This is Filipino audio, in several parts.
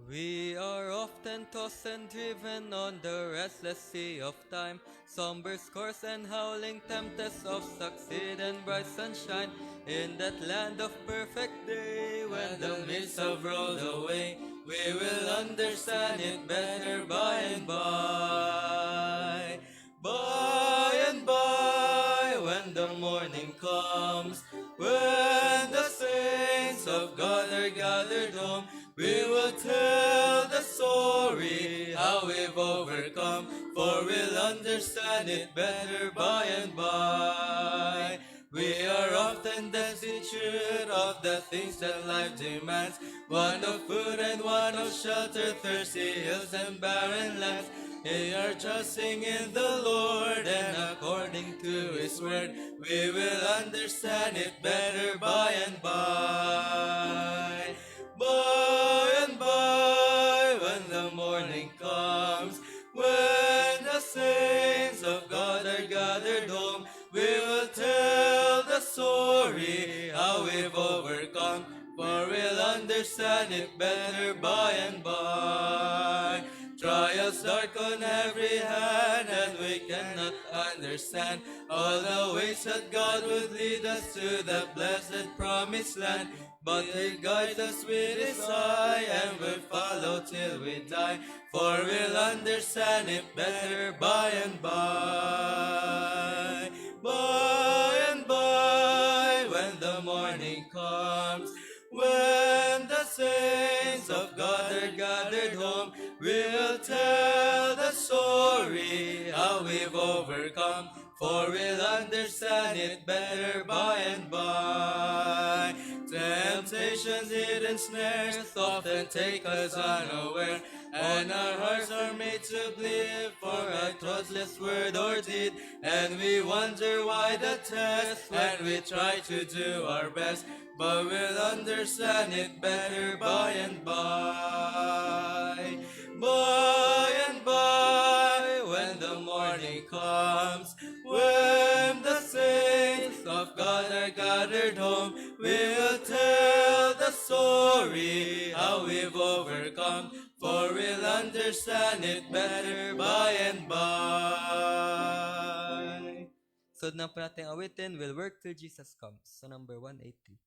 We are often tossed and driven on the restless sea of time. Somber scores and howling tempests of succeed and bright sunshine in that land of perfect day. When the mists have rolled away, we will understand it better by and by. By and by, when the morning comes, when the saints of God are gathered home, we will tell the story, how we've overcome, for we'll understand it better by and by. We are often destitute of the things that life demands, one of food and one of shelter, thirsty hills and barren lands. We are trusting in the Lord, and according to His word, we will understand it better by and by. By and by, when the morning comes, when the saints of God are gathered home, we will tell the story, how we've overcome, for we'll understand it better by and by. Trials darken every hand, and we cannot understand all the ways that God would lead us to the blessed promised land. But He guides us with His eye, and we'll follow till we die, for we'll understand it better by and by. By and by, when the morning comes, when the saints of God are gathered home, we'll tell the story, how we've overcome, for we'll understand it better by and by. Temptations, hidden snares often take us unaware, and our hearts are made to bleed for a trustless word or deed, and we wonder why the test, and we try to do our best, but we'll understand it better by and by. By and by, when the morning comes, when the saints of God are gathered home, we'll tell the story, how we've overcome, for we'll understand it better by and by. So na po natin awitin, will work till Jesus comes. So number 180.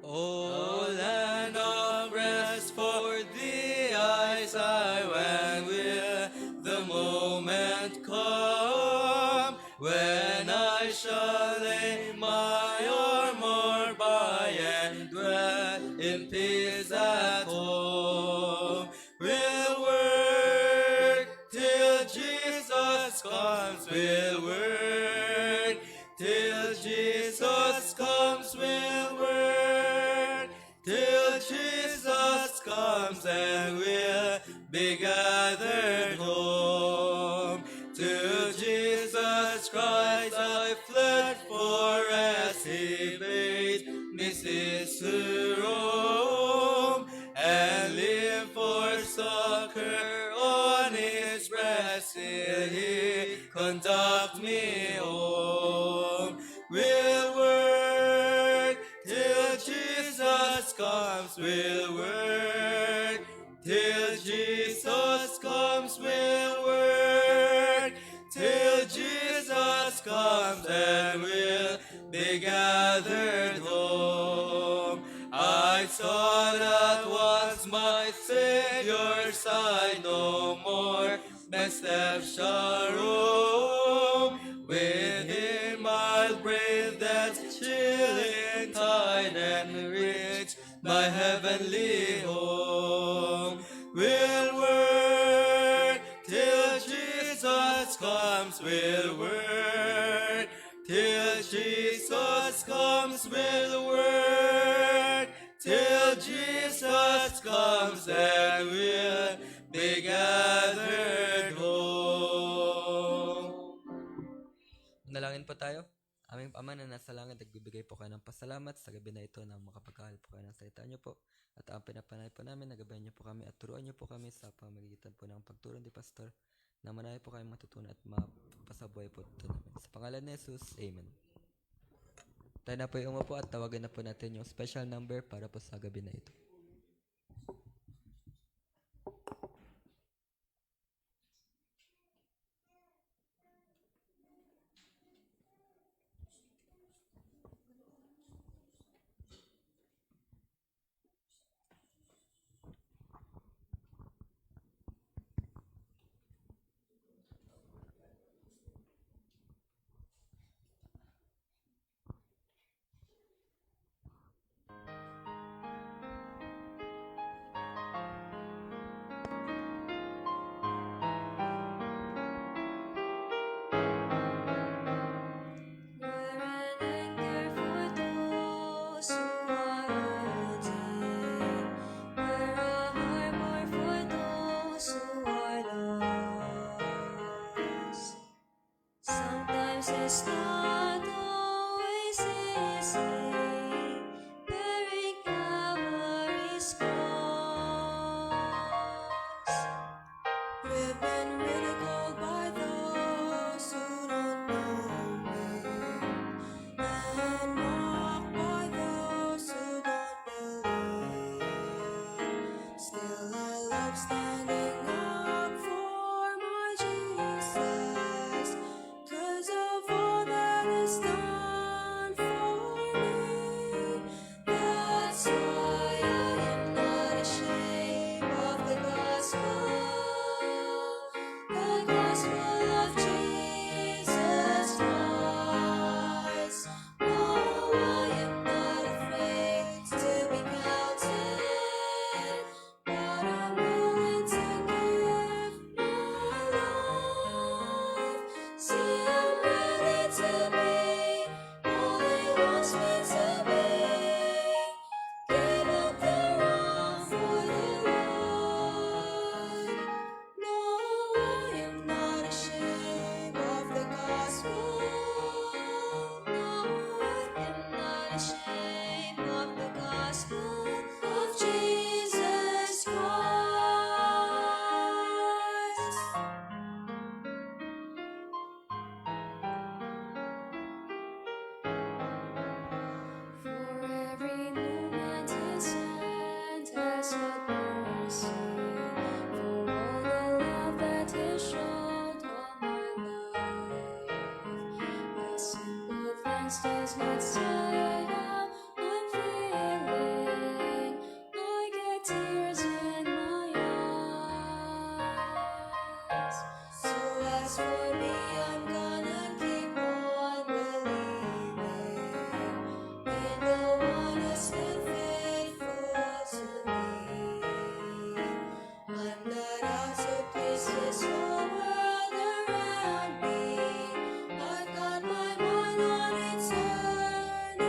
Oh, land of rest for thee I sigh, when will the moment come when I shall lay my armor by and dwell in peace at home. We'll work till Jesus comes, we'll work till Jesus comes, we'll work till Jesus comes, and we'll be gathered home. To Jesus Christ I fled, for as He bade me cease to roam, and live for succor on His breast till He conduct me home. We'll work till Jesus comes, we'll work till Jesus comes, we'll work till Jesus comes, and we'll be gathered home. I saw that once my Savior's side, no more my steps shall roam. With Him I'll brave that chilling tide and reach my heavenly home. We'll work till Jesus comes, we'll work till Jesus comes, we'll work till Jesus comes, and we'll be gathered home. Nalangin po tayo. Aming Ama na nasa langit, nagbibigay po kayo ng pasalamat sa gabi na ito na makapagkahal po kayo ng salita niyo po. At ang pinapanay po namin, nagabayan niyo po kami at turuan niyo po kami sa pamagitan po ng pagturo ni Pastor, na marami po kayong matutunan at kasabuhay po ito namin. Sa pangalan ni Jesus, Amen. Tayo na po yung umupo at tawagan na po natin yung special number para po sa gabi na ito. It's not always easy bearing Calvary's cross. We've been ridiculed by those who don't know me, and mocked by those who don't believe. Still I love standing up for my Jesus, 'cause of all that is done for me. That's why I am not ashamed of the gospel of Jesus Christ. No, I am not afraid to be counted, but I'm willing to give my life. See, I'm ready to be all He wants me to be. Give up the wrong for the Lord. No, I am not ashamed of the gospel. No, I am not ashamed of the gospel of Jesus Christ. For every moment His hand has had mercy, for all the love that He showed all my life. A simple thanks does not say how I'm feeling. I get tears in my eyes. So as for me, I'm gonna keep on believing in the one who's been faithful to me. I'm not out to please this whole world around me. I've got my mind on eternity.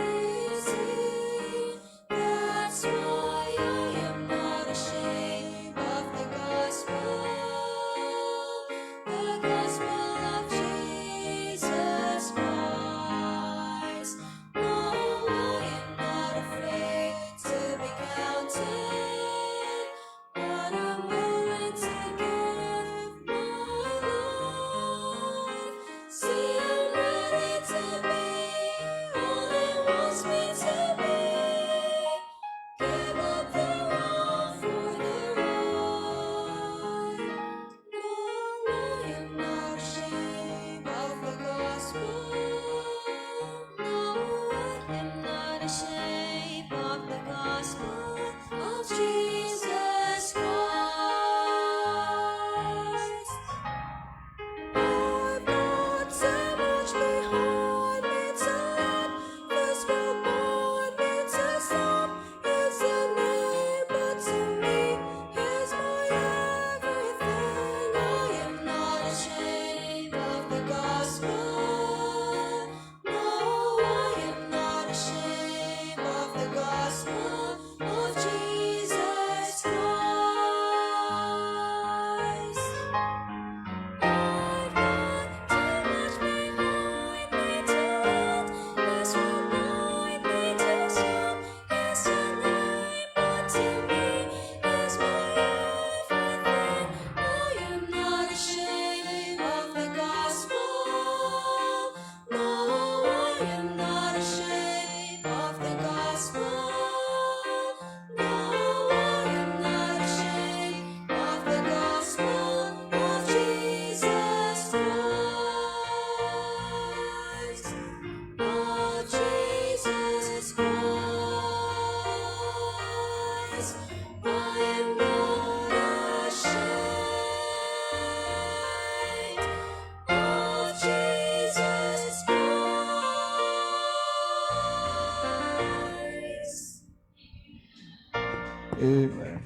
Amen.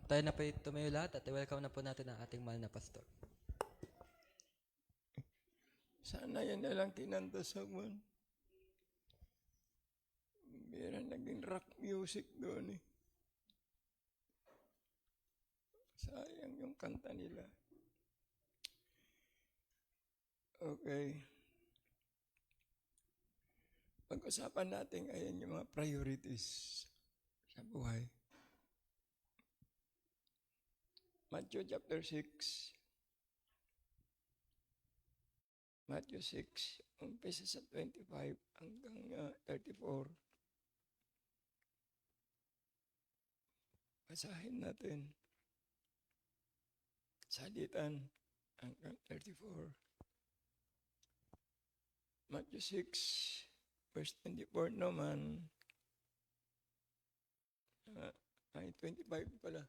Tayo na po tumayo lahat at welcome na po natin ang ating mahal na pastor. Sana yan na lang kinanta sa man. Bira naging rock music doon eh. Sayang yung kanta nila. Okay. Pag-usapan natin ayan yung mga priorities sa buhay. Matthew chapter 6. Matthew 6, umpisa sa 25 hanggang 34. Basahin natin. Salitan hanggang 34. Matthew 6, verse 24 naman. Ay, 25 pala.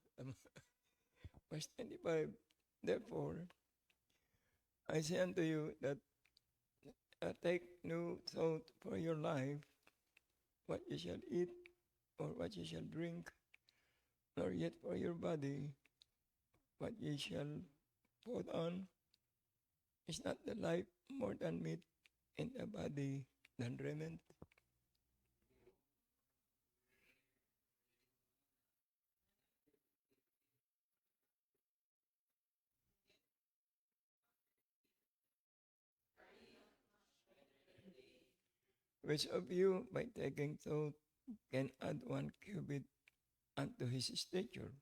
Verse 25. Therefore, I say unto you that take no thought for your life, what you shall eat, or what you shall drink, nor yet for your body, what ye shall put on. Is not the life more than meat, and the body than raiment? Which of you, by taking thought, can add 1 cubit unto his stature?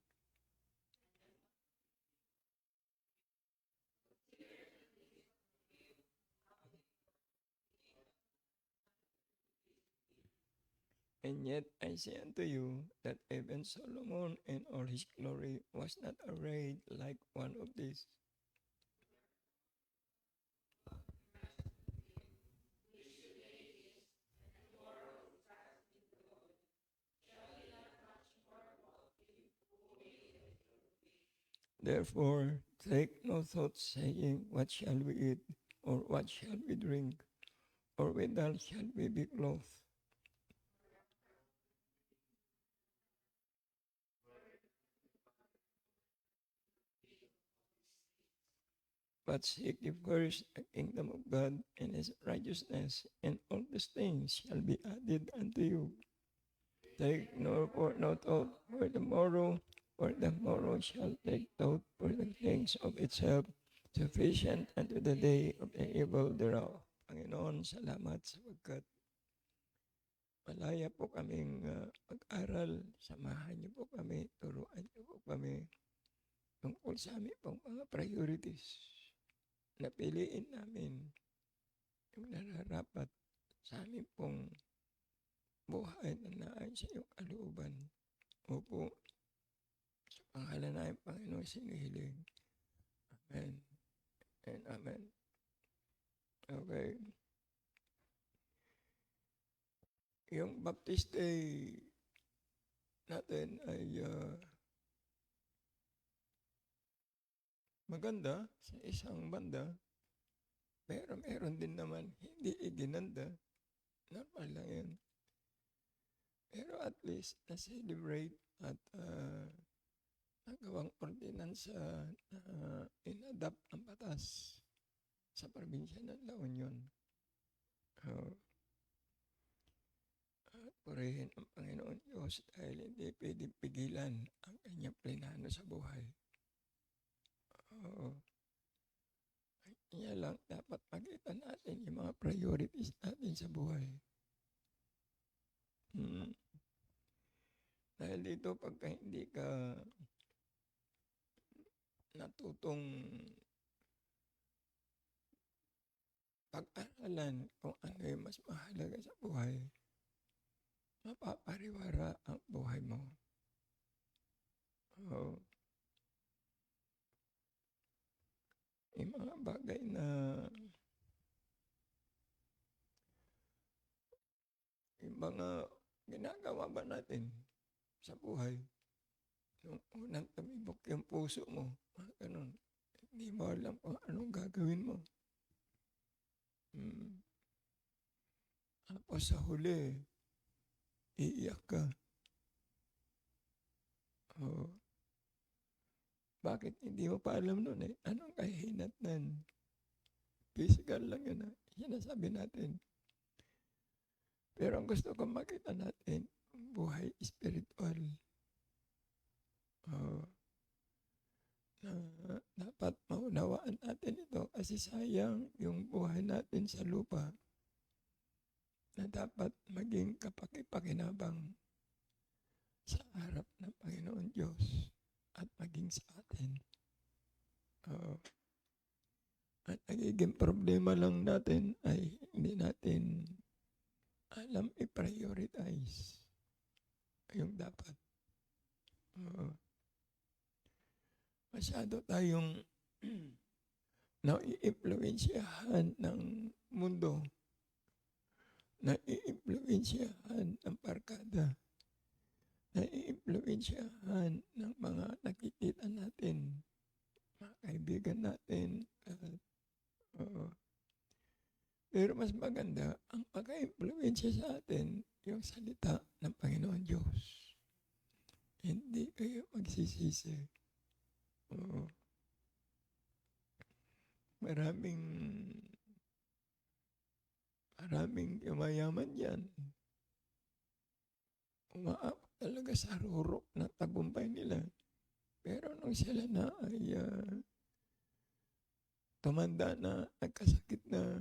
And yet I say unto you that even Solomon in all his glory was not arrayed like one of these. Therefore, take no thought, saying, what shall we eat, or what shall we drink, or withal shall we be clothed? But seek ye first the kingdom of God and his righteousness, and all these things shall be added unto you. Take no thought for tomorrow, for tomorrow shall take thought for the things of itself. Sufficient unto the day of the evil thereof. Panginoon, salamat sapagkat malaya po kaming mag-aral. Samahan niyo po kami, turuan niyo po kami tungkol sa aming pong mga priorities. Napiliin namin yung nararapat sa aming pong buhay na naayon sa iyong kalooban. Opo, sa pangalan namin, Panginoon, sinihiling. Amen and amen. Okay. Yung Baptist Day natin ay maganda sa isang banda, pero meron din naman hindi iginanda. Normal lang yan. Pero at least na-celebrate at nagawang ordinansa na in-adapt ang batas sa probinsya ng La Union. Purihin ang Panginoon Diyos dahil hindi pwedeng pigilan ang kanyang plinano sa buhay. Kaya lang dapat makita natin yung mga priorities natin sa buhay. Dahil dito pagka hindi ka natutong pag-aralan kung ano yung mas mahalaga sa buhay, mapapariwara ang buhay mo. Yung mga bagay na yung mga ginagawa ba natin sa buhay, nung unang tumibok yung puso mo, ganun, hindi mo alam kung anong gagawin mo. Tapos sa huli, iiyak ka. Oh, bakit hindi mo pa alam nun eh? Anong kahinatnan? Physical lang yun sinasabi natin. Pero ang gusto kong makita natin, buhay spiritual. Oh, na dapat maunawaan natin ito kasi sayang yung buhay natin sa lupa na dapat maging kapakipakinabang sa harap ng Panginoon Diyos at maging sa atin. At nagiging problema lang natin ay hindi natin alam i-prioritize yung dapat. Masyado tayong nai-impluwensyahan ng mundo, nai-impluwensyahan ng barkada, nai-impluwensyahan ng mga nakikita natin, mga kaibigan natin. Pero mas maganda ang pagka-impluwensya sa atin yung salita ng Panginoon Diyos. Hindi kayo magsisisi. Maraming yumayaman yan. Umaabot talaga sa rurok na tagumpay nila. Pero nung sila na ay tumanda na, nagkasakit na,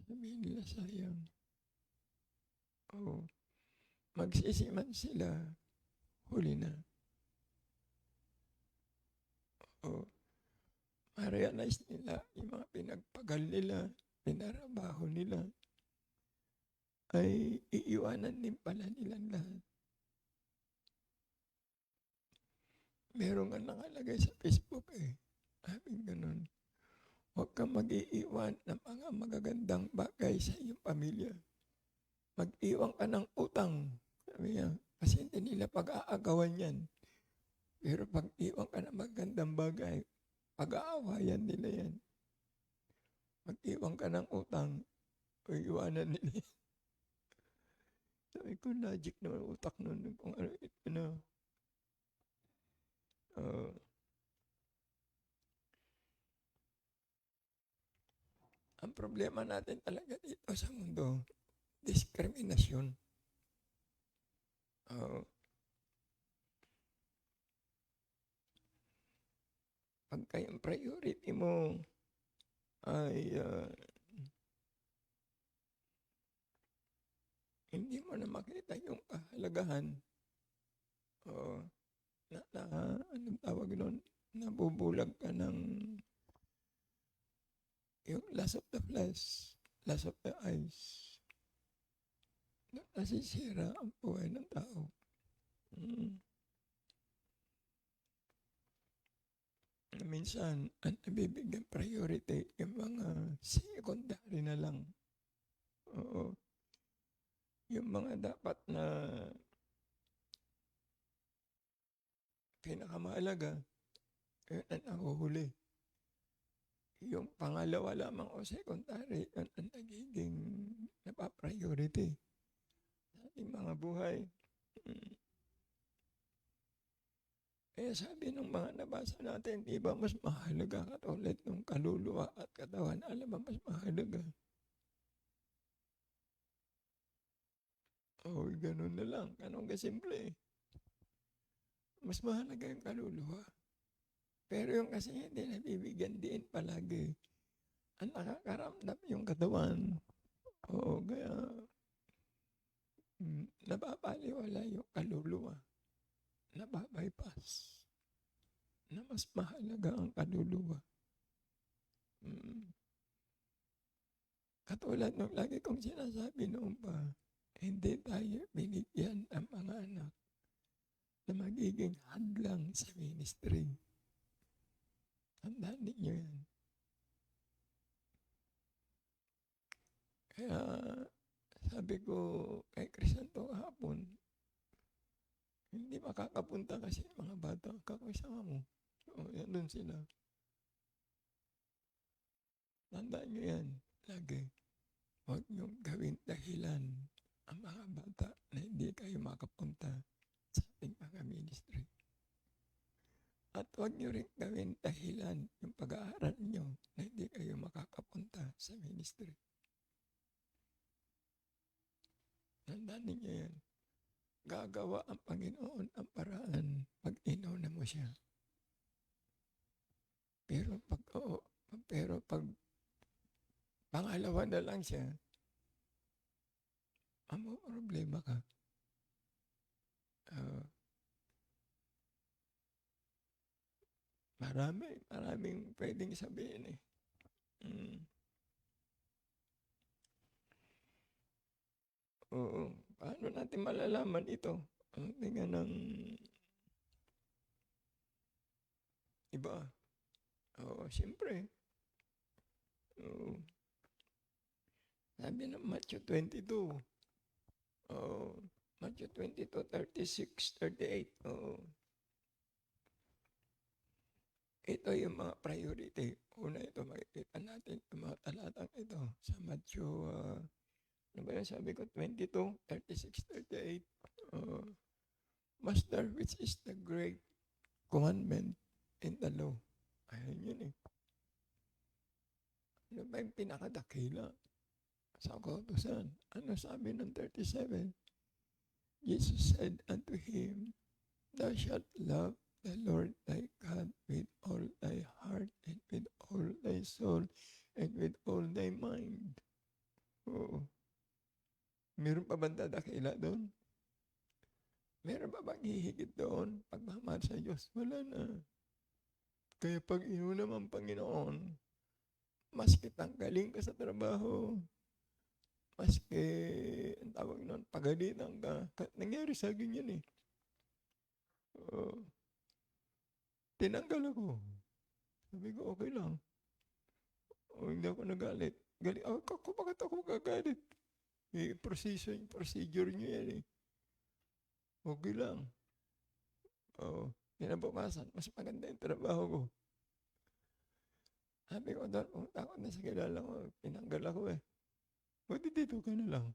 sabihin nila sayang. Magsisiman sila, huli na. Ma-realize nila yung mga pinagpagal nila, pinarabaho nila, ay iiwanan din pala nilang lahat. Meron nga nakalagay sa Facebook Sabi ganun, huwag kang mag-iiwan ng mga magagandang bagay sa iyong pamilya. Mag-iwan ka ng utang. Sabi niya, kasi hindi nila pag-aagawan yan. Pero pag iwan ka ng magandang bagay, pag-aawayan nila yan. Mag-iwan ka ng utang, o iwanan nila yan. Sabi ko, logic naman utak nun. Kung ano, ang problema natin talaga dito sa mundo, diskriminasyon. Pagka yung priority mo ay hindi mo na makita yung kahalagahan, anong tawag nun, nabubulag ka ng yung lust of the flesh, lust of the eyes. Nasisira ang buhay ng tao. Minsan, ang nabibigyan priority yung mga secondary na lang. Yung mga dapat na pinakamahalaga, yun ang nahuhuli. Yung pangalawa lamang o secondary, yun ang nagiging napapriority sa ating mga buhay. Kaya sabi ng mga nabasa natin, di ba mas mahalaga katulad ng kaluluwa at katawan? Alam ba mas mahalaga? Ganun na lang. Ganun kasimple. Mas mahalaga yung kaluluwa. Pero yung kasi hindi nabibigyan din palagi. Ang nakakaramdam yung katawan. Kaya nababaliwala yung kaluluwa. Nababypass. Na mas mahalaga ang kaluluwa. Katulad ng lagi kong sinasabi noon pa, hindi tayo binigyan ang mga anak na magiging hadlang sa ministry. Tandaan ninyo yan. Kaya sabi ko kay Crisanto kahapon, hindi makakapunta kasi mga bata, kakasama mo. Yan dun sila. Tandaan nyo yan, lagi. Huwag nyo gawin dahilan ang mga bata na hindi kayo makapunta sa ating mga ministry. At huwag nyo rin gawin dahilan yung pag-aaral nyo na hindi kayo makakapunta sa ministry. Tandaan ninyo yan. Gagawa ang Panginoon ang paraan pag inuna mo siya. Pero pag pangalawa na lang siya, ang problema ka. Maraming pwedeng sabihin eh. Oo. Paano natin malalaman ito? Tingnan ng iba. Oo, siyempre. Oo. Sabi ng Matthew 22. Oo. Matthew 22, 36, 38. Oo. Ito yung mga priority. Una ito, makikita natin yung mga talatang ito sa Matthew, ano ba yung sabi ko? 22, 36, 38. Master, which is the great commandment in the law? Ayun yun eh. Ano ba yung pinakadakila sa kautusan? Ano sabi ng 37? Jesus said unto him, Thou shalt love the Lord thy God with all thy heart and with all thy soul and with all thy mind. Oo. Meron pa bang dadakila doon? Meron pa bang hihigit doon? Pagmamahal sa Diyos? Wala na. Kaya pag inuna ang Panginoon, maski tanggalin ka sa trabaho, maski, ang tawag nun, pagalitan ka. Nangyari sa akin yan eh. Tinanggal ako. Sabi ko, okay lang. Hindi ako nagalit. Bakit ako magagalit? Procedure nyo yan eh. Okay lang. Kinabukasan, mas maganda yung trabaho ko. Sabi ko doon, pumunta ako na sa kilala ko, pinanggal ako eh. Buti dito ka na lang.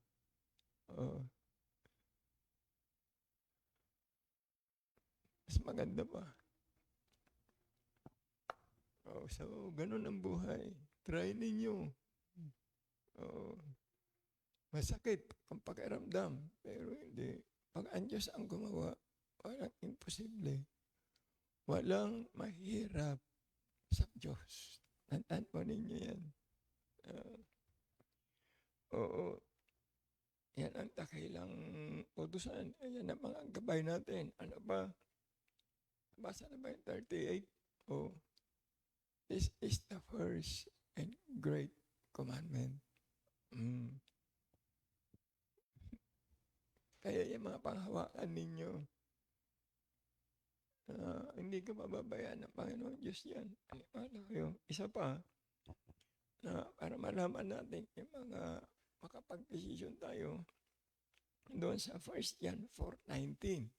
Mas maganda pa. So, ganun ang buhay. Try ninyo. Masakit ang pakiramdam, pero hindi. Pag ang Diyos ang gumawa, walang imposible. Walang mahirap sa Diyos. Tandaan po ninyo yan. Yan ang dakilang utusan. Yan ang mga gabay natin. Ano ba? Basa na ba yung 38? This is the first and great commandment. Kaya yung mga panghawakan ninyo, hindi ka mababayaan ng Panginoon Diyos yan. Isa pa, para malaman natin yung mga makapag-desisyon tayo doon sa 1 John 4:19.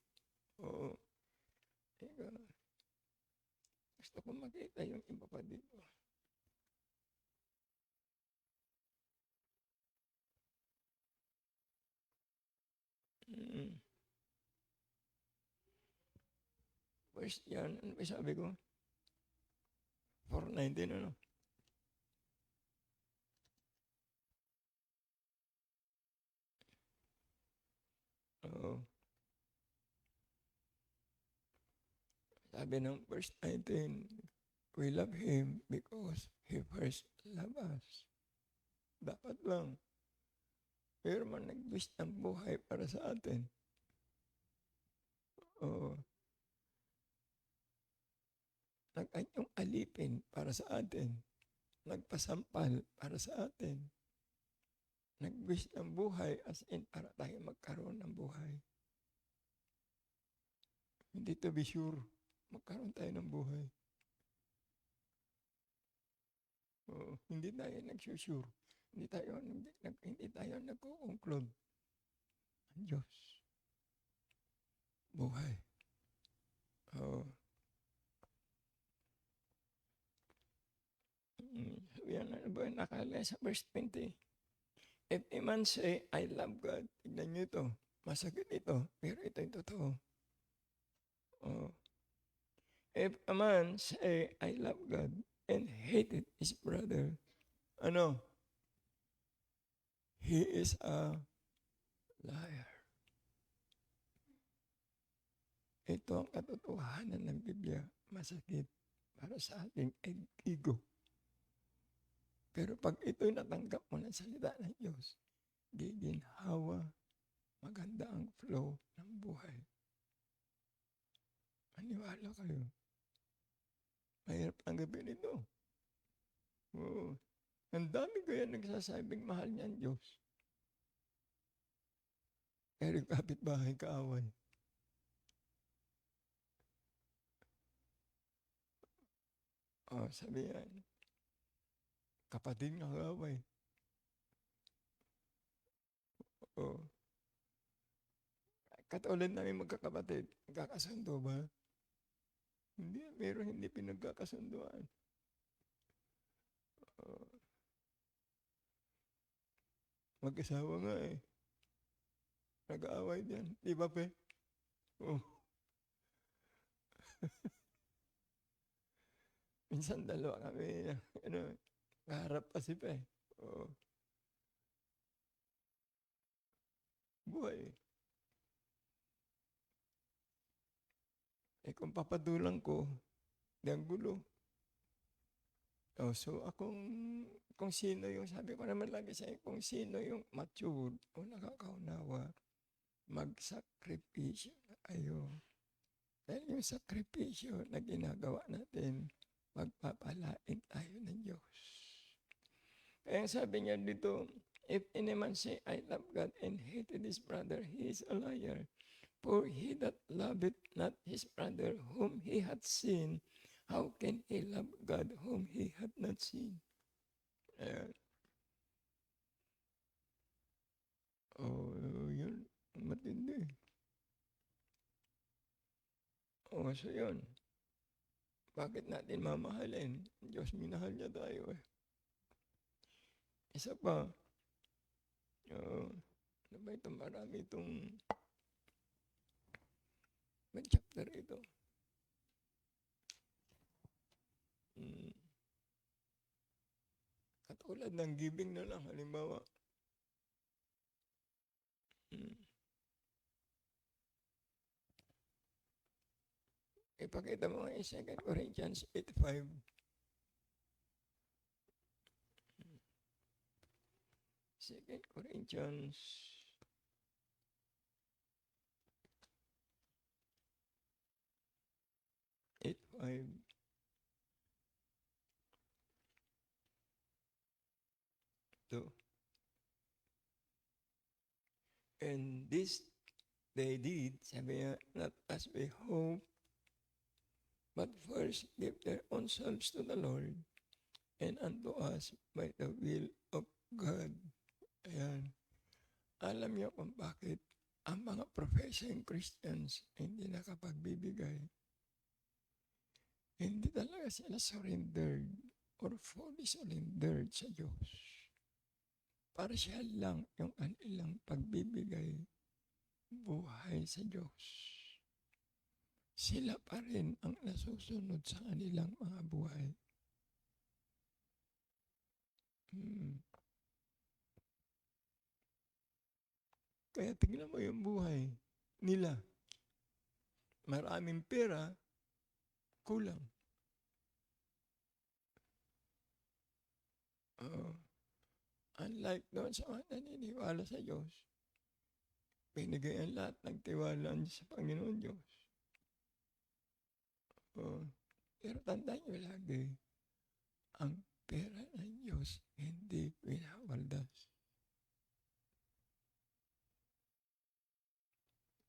Gusto ko makita yung iba pa dito. First John, ano ba sabi ko? 4:19, ano? Sabi ng verse 19, we love Him because He first loved us. Dapat lang. Pero man nag-wish ng buhay para sa atin. Nag-anyong alipin para sa atin. Nagpasampal para sa atin. Nag-wish ng buhay as in para tayo magkaroon ng buhay. Hindi to be sure. Magkaroon tayo ng buhay. Hindi tayo nag-sure. Hindi tayo nag-conclude. Ang Diyos. Buhay. Yan, ano ba yung nakala sa verse 20? If a man say, I love God, tignan nyo ito, masakit ito, pero ito yung totoo. Oh. If a man say, I love God, and hated his brother, ano? He is a liar. Ito ang katotohanan ng Biblia, masakit para sa ating ego. Pero pag ito'y natanggap mo ng salita ng Diyos, giginhawa, maganda ang flow ng buhay. Maniwala kayo. Mahirap tanggapin ito. Oo. Ang dami ko yan nagsasabing mahal niya ang Diyos. Pero kapitbahay kaaway. Sabi yan. Kapatid ng kaaway. Katulad namin magkakapatid, magkakasundo ba? Hindi, meron hindi pinagkakasunduan. Mag-asawa nga eh. Nag-aaway diyan. Di ba, pe? Oh. Minsan dalawa kami, kaharap pa si pe. Oh. Buhay. Kung papadulang ko, di ang gulo. So kung sino yung, sabi ko naman lagi sa'yo, kung sino yung mature o nakakaunawa, magsakripisyo na kayo. Dahil yung sakripisyo na ginagawa natin, magpapalain tayo ng Diyos. Kaya sabi niya dito, if any man say, I love God and hated his brother, he is a liar. For he that loveth not his brother whom he hath seen, how can he love God whom he hath not seen? Ayan. Yun. Matindi. So yun. Bakit natin mamahalin? Diyos, minahal niya tayo eh. Isa pa, ano ba ito? Marami itong may chapter ito. Katulad ng giving na lang, halimbawa. Ipakita mo nga 2 Corinthians 8:5. 2 Corinthians 8:5. And this they did, sabi niya, not as we hope, but first give their own selves to the Lord and unto us by the will of God. Ayan. Alam niyo kung bakit ang mga professing Christians hindi nakapagbibigay. Hindi talaga sila surrendered or fully surrendered sa Diyos. Para siya lang yung kanilang pagbibigay buhay sa Diyos. Sila pa rin ang nasusunod sa kanilang mga buhay. Kaya tingnan mo yung buhay nila. Maraming pera, kulang. Unlike doon sa mga naniniwala sa Diyos, binigay ang lahat ng tiwala sa Panginoon Diyos. Pero tandaan nyo lagi, ang pera ng Diyos hindi winawaldas.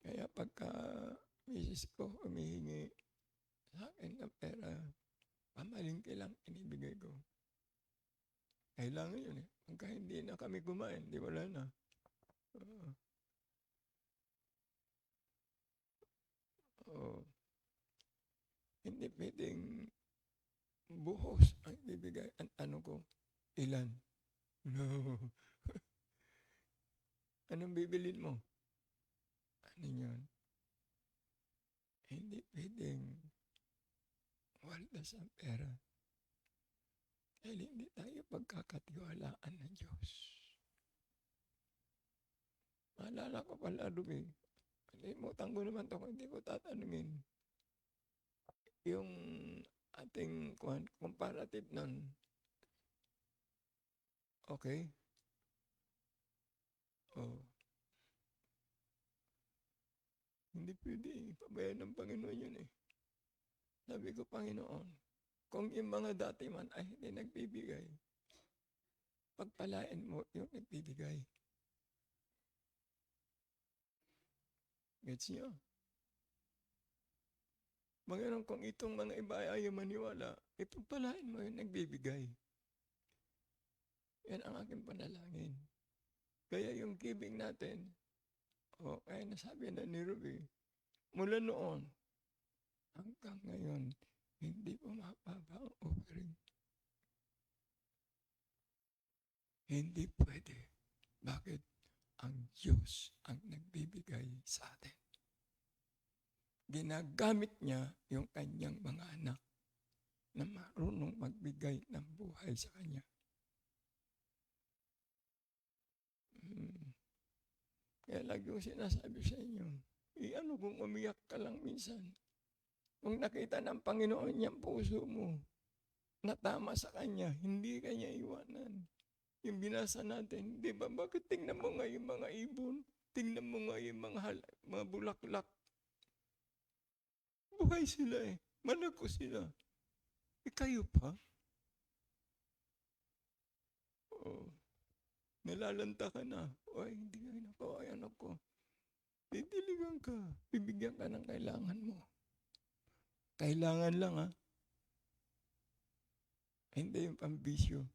Kaya pagka misis ko humihingi sa akin ng pera, pamalingki lang inibigay ko. Kailangan yun eh. Pagka hindi na kami kumain, di wala na. Hindi pwedeng buhos ang ibibigay. Ano ko? Ilan? No. Anong bibilin mo? Ano yun? Hindi pwedeng wala sa pera. Dahil hindi tayo pagkakatiwalaan ng Diyos. Maalala ko pala, Ruby, kalimutan ko naman ito kung hindi ko tatanungin. Yung ating comparative nun, okay? Oh. Hindi pwede pabayaan ng Panginoon yun eh. Sabi ko, Panginoon, kung yung mga dati man ay hindi nagbibigay, pagpalain mo yung nagbibigay. Gets niyo? Panginoon, kung itong mga iba ay ayaw maniwala, ipagpalain mo yung nagbibigay. Yan ang aking panalangin. Kaya yung giving natin, kaya nasabi na ni Ruby, mula noon hanggang ngayon, hindi pumapaba ang offering. Hindi pwede. Bakit? Ang Diyos ang nagbibigay sa atin. Ginagamit niya yung kanyang mga anak na marunong magbigay ng buhay sa kanya. Kaya lagi ko sinasabi sa inyo, ano kung umiyak ka lang minsan? Kung nakita ng Panginoon niyang puso mo, na tama sa Kanya, hindi Kanya iwanan. Yung binasa natin, di ba? Bakit tingnan mo nga yung mga ibon? Tingnan mo nga yung mga bulaklak. Buhay sila eh. Malako sila. Kayo pa? Nalalanta ka na. Hindi ka nako, anak ko. Didiligan ka. Bibigyan ka ng kailangan mo. Kailangan lang ha. Hindi yung pambisyo.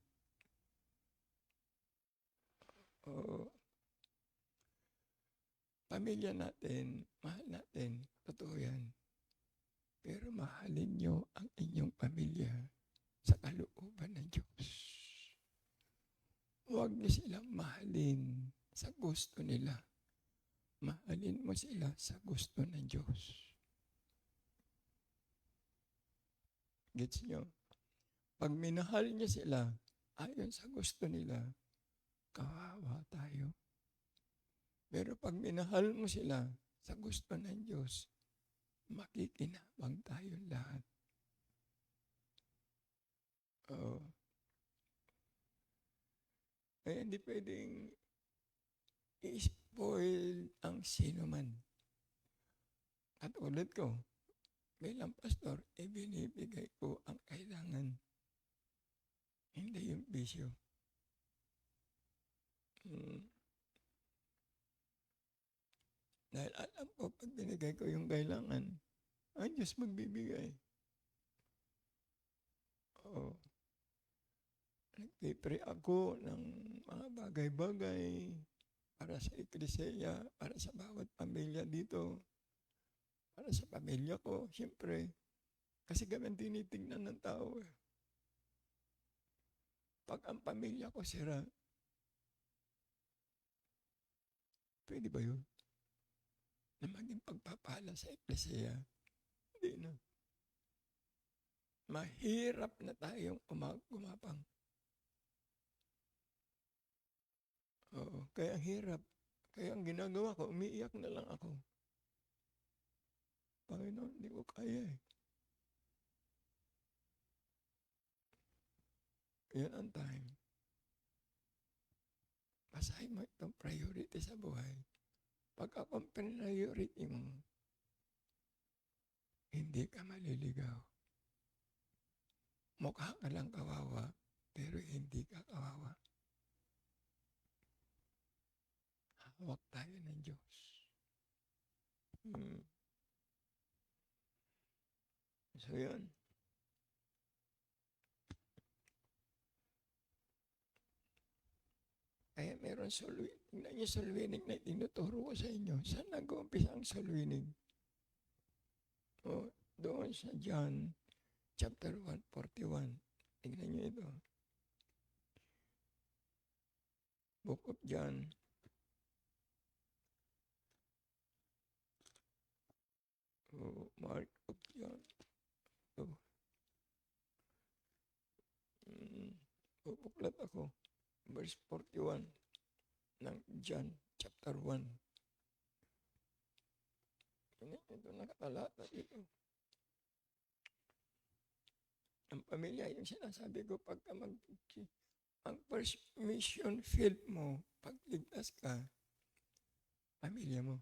Pamilya natin, mahal natin, totoo yan. Pero mahalin nyo ang inyong pamilya sa kalooban ng Diyos. Huwag niyo silang mahalin sa gusto nila. Mahalin mo sila sa gusto ng Diyos. Gets nyo? Pag minahal niya sila, ayon sa gusto nila, kawawa tayo. Pero pag minahal mo sila sa gusto ng Diyos, makikinabang tayong lahat. Kaya hindi pwedeng i-spoil ang sino man. At ulit ko, bilang pastor, ibinibigay ko ang kailangan. Hindi yung bisyo. Dahil alam ko, pag binigay ko yung kailangan, ang Diyos magbibigay. Nagpipray ako ng mga bagay-bagay para sa Eklesia, para sa bawat pamilya dito, para sa pamilya ko, siyempre. Kasi kami tinitingnan ng tao eh. Pag ang pamilya ko sira, pwede ba yun? Na maging pagpapala sa Eklesia? Hindi na. Mahirap na tayong gumapang. Kaya ang hirap. Kaya ang ginagawa ko, umiiyak na lang ako. Panginoon, hindi ko kaya eh. Yan ang time. Basahin mo itong priority sa buhay. Pag akong priority mo, hindi ka maliligaw. Mukha ka lang kawawa, pero hindi ka kawawa. Hawak tayo ng Diyos. So yun. Kaya meron soul winning. Tingnan niyo soul winning na tinuturo ko sa inyo. Saan nag-uumpisa ang soul winning? Doon sa John chapter 1:41. Tingnan niyo ito. Book of John Mark of John. Oh. Pupuklat ako. Verse 41 ng John chapter 1. Ito nakatalata dito. Ang pamilya, yung sinasabi ko, pagka ang first mission field mo, pag ligtas ka, pamilya mo.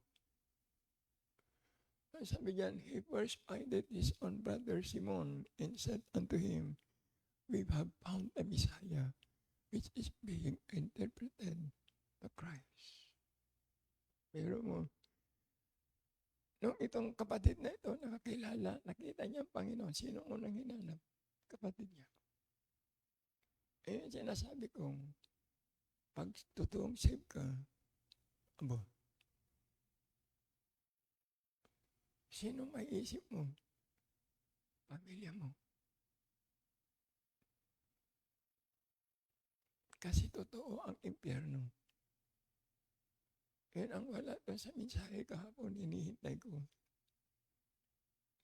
Ang sabi diyan, he first findeth his own brother Simon and said unto him, we have found a Messiah, which is being interpreted the Christ. Pero mo, nung itong kapatid na ito nakakilala, nakita niya ang Panginoon, sino unang hinanap? Kapatid niya. Eh, sinasabi kong, pag totoong save ka, abo, sino may isip mo? Pamilya mo. Kasi totoo ang impyerno. Yan ang wala doon sa mensahe kahapon, hinihintay ko.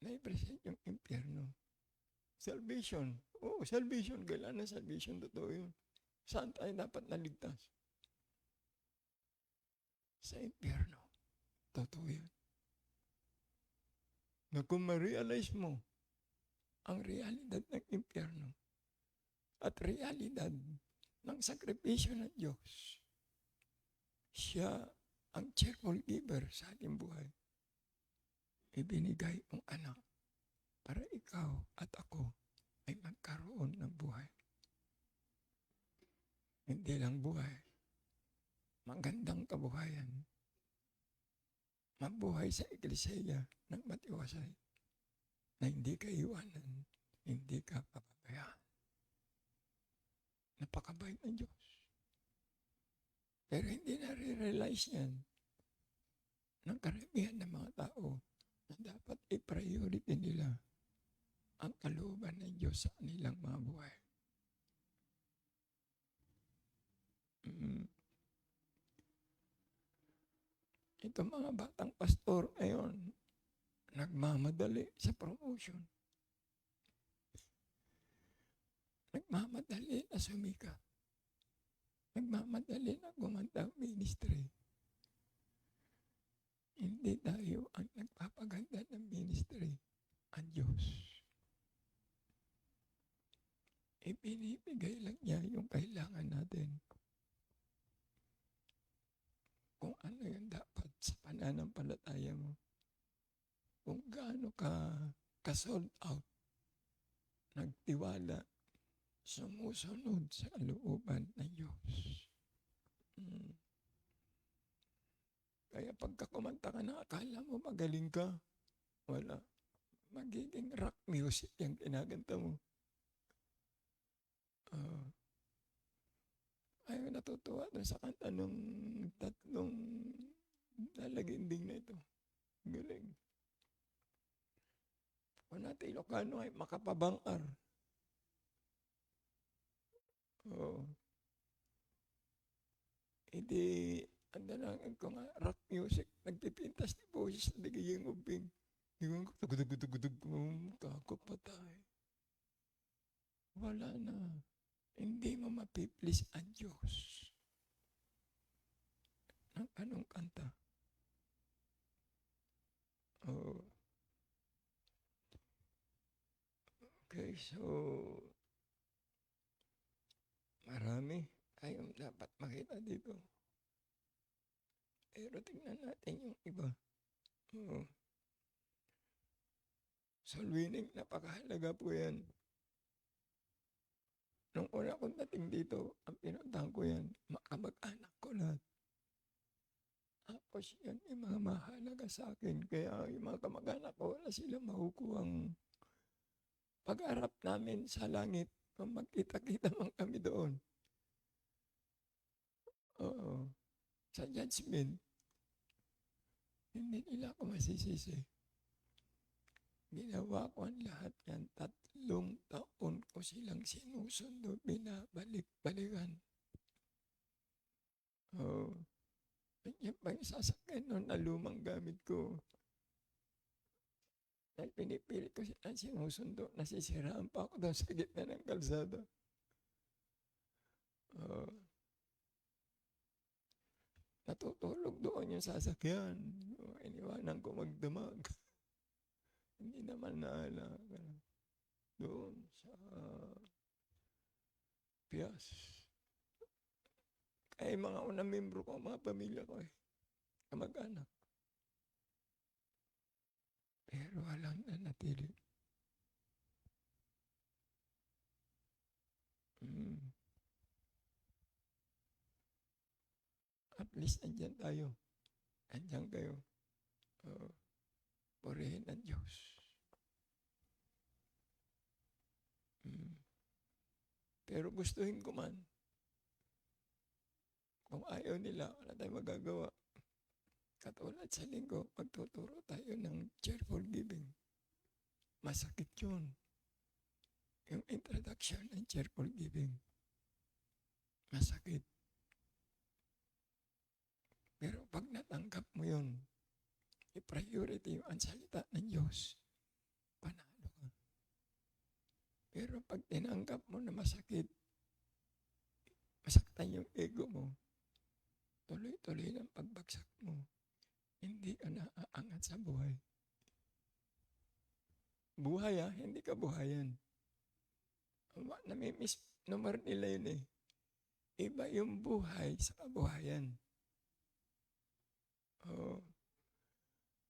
Na-present yung impyerno. Salvation. Oo, salvation. Kailangan salvation. Totoo yun. Saan tayo dapat naligtas? Sa impyerno. Totoo yun. Na kung ma-realize mo ang realidad ng impyerno at realidad ng sakripisyo ng Diyos, siya ang cheerful giver sa ating buhay. Ibinigay ang anak para ikaw at ako ay magkaroon ng buhay. Hindi lang buhay, magandang kabuhayan. Mabuhay sa iglesia ng matiwasay na hindi ka iwanan, hindi ka papabayaan. Napakabait ng Diyos. Pero hindi na-realize yan ng karamihan ng mga tao na dapat i-priority nila ang kalooban ng Diyos sa kanilang mga buhay. Ito mga batang pastor ngayon, nagmamadali sa promotion. Nagmamadali na sumikat. Nagmamadali na gumanda ministry. Hindi tayo ang nagpapaganda ng ministry, ang Diyos. Ibinibigay lang niya yung kailangan natin. Kung ano yung dapat sa pananampalataya mo. Kung gaano ka sold out, nagtiwala, sumusunod sa kalooban ng Diyos. Kaya pagka kumanta ka na, akala mo magaling ka. Wala. Magiging rock music yung kinaganta mo. Ayaw natutuwa dun sa kanta nung tatlong lalaginding na ito. Galing. Kung natin Ilocano ay makapabangar. Hindi, andalangan ko nga, rock music, nagpipintas ni boses na nagiging ubing. Hindi ko tugudug-tugudug kako patay. Wala na. Hindi mo mapiplis ang Diyos. Ng anong kanta? Okay, so marami tayong dapat makita dito. Pero tingnan natin yung iba. Soul winning, napakahalaga po yan. Nung una kong dating dito, ang pinuntahan ko yan, makamag-anak ko lahat. Tapos yan, yung mga mahalaga sa akin. Kaya yung mga kamag-anak ko, wala silang makukuhang pag-arap namin sa langit. Kung magkita-kita man kami doon. Sa judgment, hindi nila ako masisisi. Ginawa ko ang lahat yan. 3 taon ko silang sinusundo, binabalik-balikan. Yan pa yung sasakyan nun na lumang gamit ko. Dahil pinipilit ko sila sinusundo, nasisiraan pa ako doon sa gitna ng kalsada. Uh, natutulog doon yung sasakyan. Iniwanan ko magdamag. Hindi naman naalaga. Doon sa Pias. Kaya mga unang membro ko, mga pamilya ko kamag-anak. Pero walang nanatili. At least andyan tayo. Andyan kayo. Purihin ang Diyos. Pero gustuhin ko man, kung ayaw nila, wala tayong magagawa. Katulad sa linggo, magtuturo tayo ng cheerful giving. Masakit yun. Yung introduction ng cheerful giving. Masakit. Pero pag natanggap mo yun, i-priority ang salita ng Diyos, panalo ka. Pero pag tinanggap mo na masakit, masaktan yung ego mo, tuloy-tuloy ng pagbagsak mo, hindi ka naaangat sa buhay. Buhay hindi ka buhayan. Namimiss number nila yun eh. Iba yung buhay sa kabuhayan.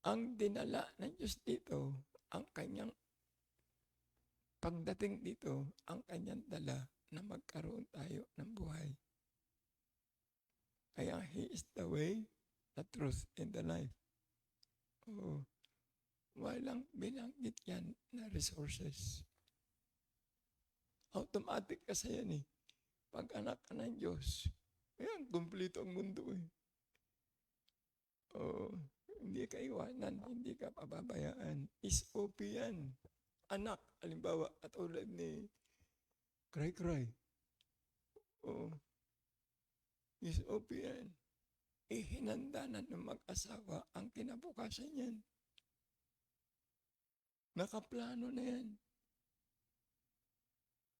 Ang dinala ng Diyos dito, ang kanyang pagdating dito, ang kanyang dala na magkaroon tayo ng buhay. Kaya He is the way, the truth, and the life. Walang binanggit yan na resources. Automatic kasi yan eh. Pag anak ka ng Diyos, ayan, kumplito ang mundo eh. Hindi ka iwanan, hindi ka pababayaan. SOP yan. Anak, halimbawa, at ulad ni Cry. SOP yan. Ihinandanan ng mag-asawa ang kinabukasan yan. Nakaplano na yan.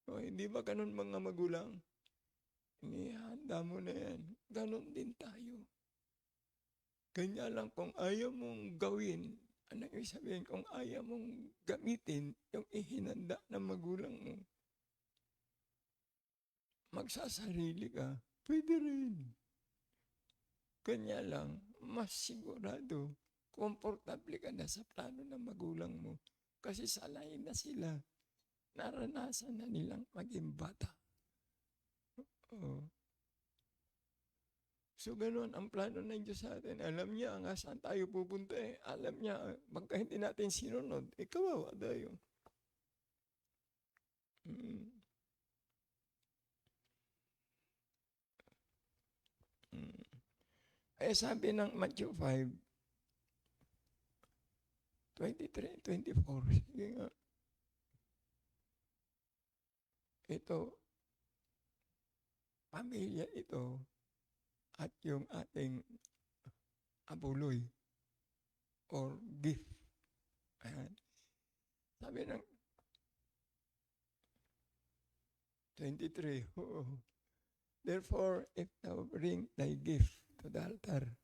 Hindi ba ganun mga magulang? Inihanda mo na yan. Ganun din tayo. Kanya lang kung ayaw mong gawin, ano yung sabihin? Kung ayaw mong gamitin yung ihinanda ng magulang mo, magsasarili ka, pwede rin. Kanya lang, mas sigurado, komportable ka na sa plano ng magulang mo. Kasi sanay na sila. Naranasan na nilang maging bata. So, ganoon ang plano ng Diyos sa atin. Alam niya nga saan tayo pupunta eh. Alam niya, pagka hindi natin sinunod, kawawa tayo. Sabi ng Matthew 5, 23, 24, sige nga. Ito, pamilya ito, at yung ating abuloy or gift. Ayan. Sabi ng 23, therefore, if thou bring thy gift to the altar,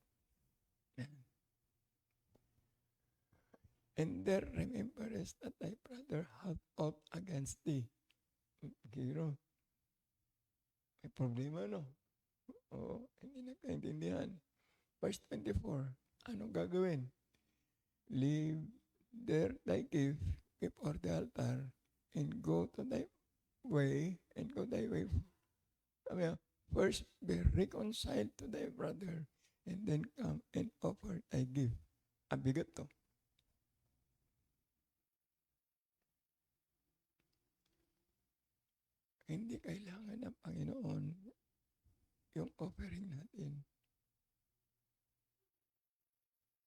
and there rememberest that thy brother hath ought against thee. Giro, may problema, no? Hindi nagkaintindihan. Verse 24, anong gagawin? Leave there thy gift before the altar and go to thy way and go thy way. First, be reconciled to thy brother and then come and offer thy gift. Bigat to. Hindi kailangan ng Panginoon yung offering natin.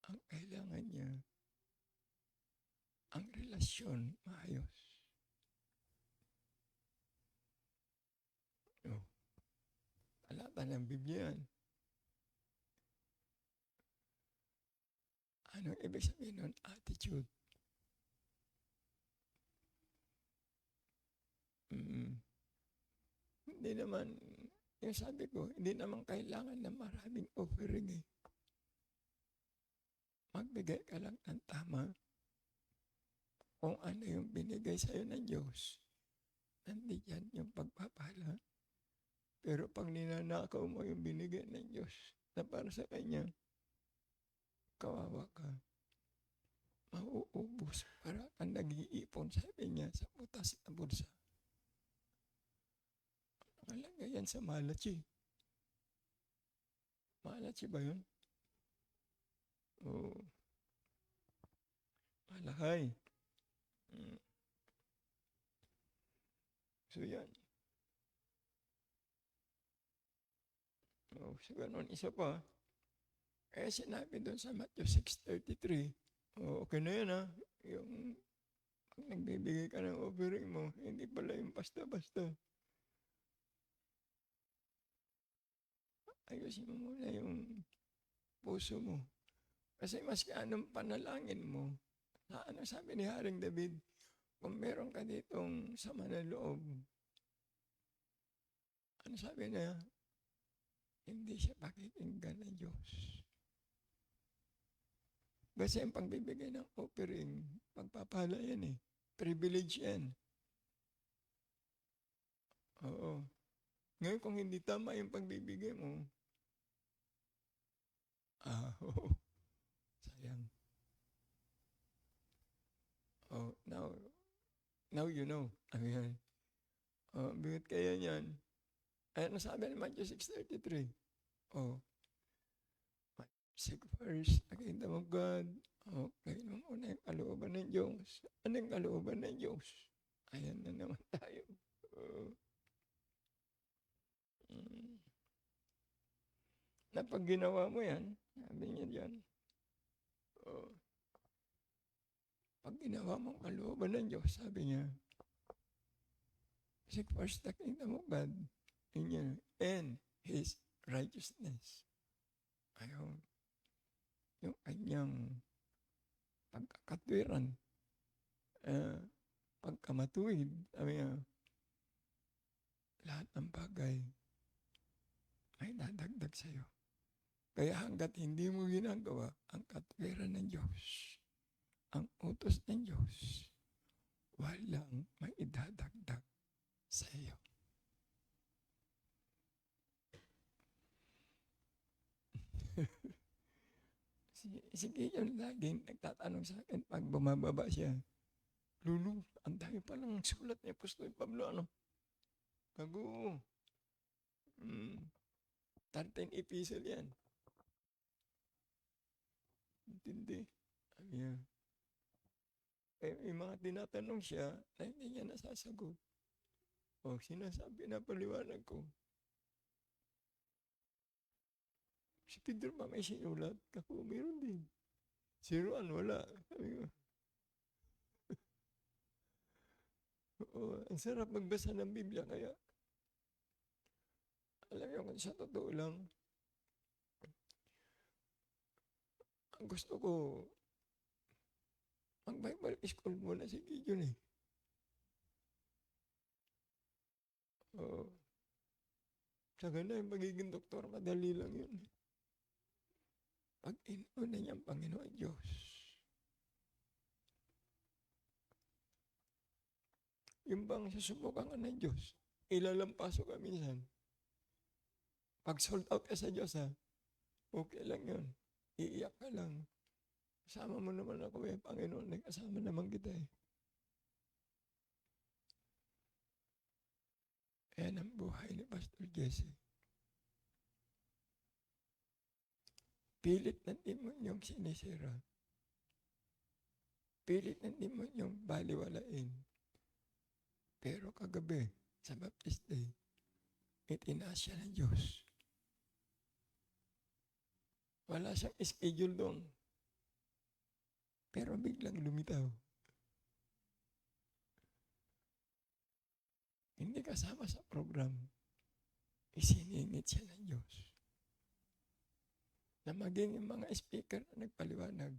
Ang kailangan niya, ang relasyon maayos. Talata ng Biblia yan. Anong ibig sabihin nun? Attitude. Hindi naman, yung sabi ko, hindi naman kailangan na maraming offering eh. Magbigay ka lang ng tama. Kung ano yung binigay sa'yo ng Diyos, nandiyan yung pagpapala. Pero pag ninanakaw mo yung binigay ng Diyos na para sa Kanya, kawawa ka. Mauubos para kang nag-iipon, sabi niya, sa butas na bulsa. Nakalagay yan sa Malachi. Malachi ba yun? Oo. Malakay. So yan. So ganun, isa pa. Kaya sinabi doon sa Matthew 6:33, okay na yan ha. Yung pag nagbibigay ka ng offering mo, hindi pala yung basta-basta. Ayusin mo muna yung puso mo. Kasi maski anong panalangin mo, ano sabi ni Haring David, kung meron ka ditong sama ng loob, ano sabi niya? Hindi siya pakikinggan ng Diyos. Kasi ang pagbibigay ng offering, pagpapala yan eh. Privilege yan. Oo. Ngayon kung hindi tama yung pagbibigay mo, oo. Sayang. Oh, now you know. Ayan. Bigat kaya niyan. Ay, nasabi ni Matthew 6:33. Seek first the kingdom of God. Okay, nung una yung kalooban ng Diyos. Ano yung kalooban ng Diyos? Ayan na naman tayo. Na pag ginawa mo yan, sabi niya dyan, pag ginawa mo ang kalooban ng Diyos, sabi niya, seek first the kingdom of God and His righteousness. Ayun. Yung kanyang pagkakatwiran, pagkamatuwid, sabi niya, lahat ng bagay ay dadagdag sa'yo. Kaya hanggat hindi mo ginagawa ang katwiran ng Diyos, ang utos ng Diyos, walang may idadagdag sa iyo. Si Gideon laging nagtatanong sa akin pag bumababa siya, Lulu, ang dami palang sulat ni Apostol Pablo, ano? Bago, 13 epistle yan. Intindi. Ayan. May mga tinatanong siya na hindi niya nasasagot. Sinasabi na paliwanag ko. Si Pedro ba may sinulat? Kako, meron din. Si Juan, wala. Sabi ko. Ang sarap magbasa ng Biblia, kaya alam niyo kung sa totoo lang, ang gusto ko, mag-Bible school muna si Gideon eh. Sa ganda yung magiging doktor, madali lang yun. Pag inuuna niya ang Panginoon Diyos, yung bang susubukan ka ng Diyos, ilalampaso ka minsan. Pag sold out ka sa Diyos ha, okay lang yun. Iiyak ka lang. Kasama mo naman ako eh, Panginoon, kasama naman kita eh. Ayan ang buhay ni Pastor Jesse. Pilit ng demonyong sinisira. Pilit ng demonyong baliwalain. Pero kagabi, sa Baptist Day, itinaas siya ng Diyos. Wala siyang schedule doon. Pero biglang lumitaw. Hindi kasama sa program. Isiningit siya ng Diyos. Na maging yung mga speaker na nagpaliwanag.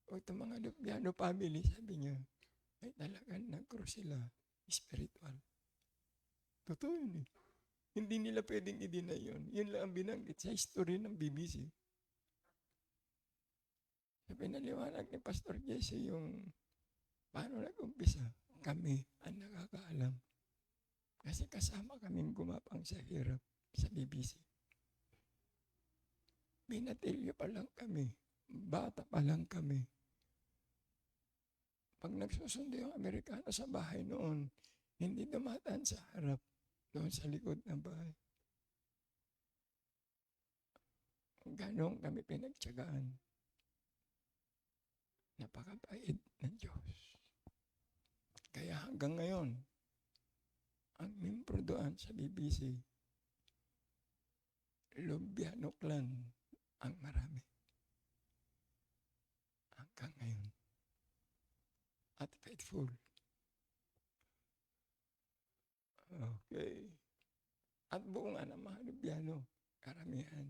O itong mga Lupiano family, sabi niya, ay talagang nag-cross sila. spiritual. Totoo yun eh. Hindi nila pwedeng i-deny yun. Yun lang ang binanggit sa history ng BBC. Sa pinaliwanag ni Pastor Jesse yung paano nag-umpisa, kami ang nakakaalam. Kasi kasama kaming gumapang sa hirap sa BBC. Binatilyo pa lang kami. Bata pa lang kami. Pag nagsusundo yung Amerikano sa bahay noon, hindi dumataan sa harap, doon sa likod ng bahay. Ganon kami pinagtyagaan. Napakabait ng Diyos. Kaya hanggang ngayon, ang membro doon sa BBC, Lumbiano clan ang marami. Hanggang ngayon. At faithful. Okay. At buong ng mga Lumbiano, karamihan.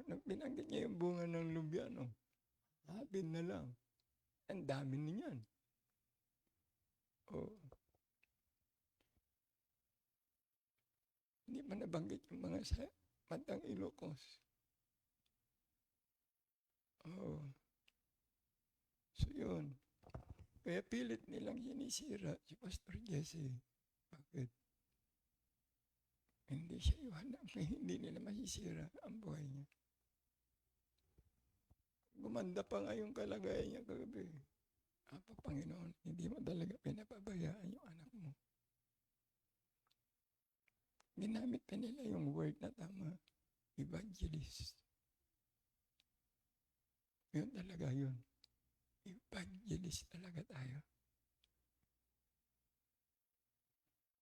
Nang binanggit niya yung bunga ng Lumbiano, habin na lang. Ang dami niyan. Hindi pa nabanggit yung mga sa Mantang Ilocos. So yun. Kaya pilit nilang sinisira si Pastor Jesse. Bakit? Hindi siya iwanan. Hindi nila masisira ang buhay niya. Gumanda pa nga yung kalagayan niya kagabi. Panginoon, hindi mo talaga pinapabayaan yung anak mo. Ginamit pa nila yung word na tama, evangelist. Yun talaga yun. Evangelist talaga tayo.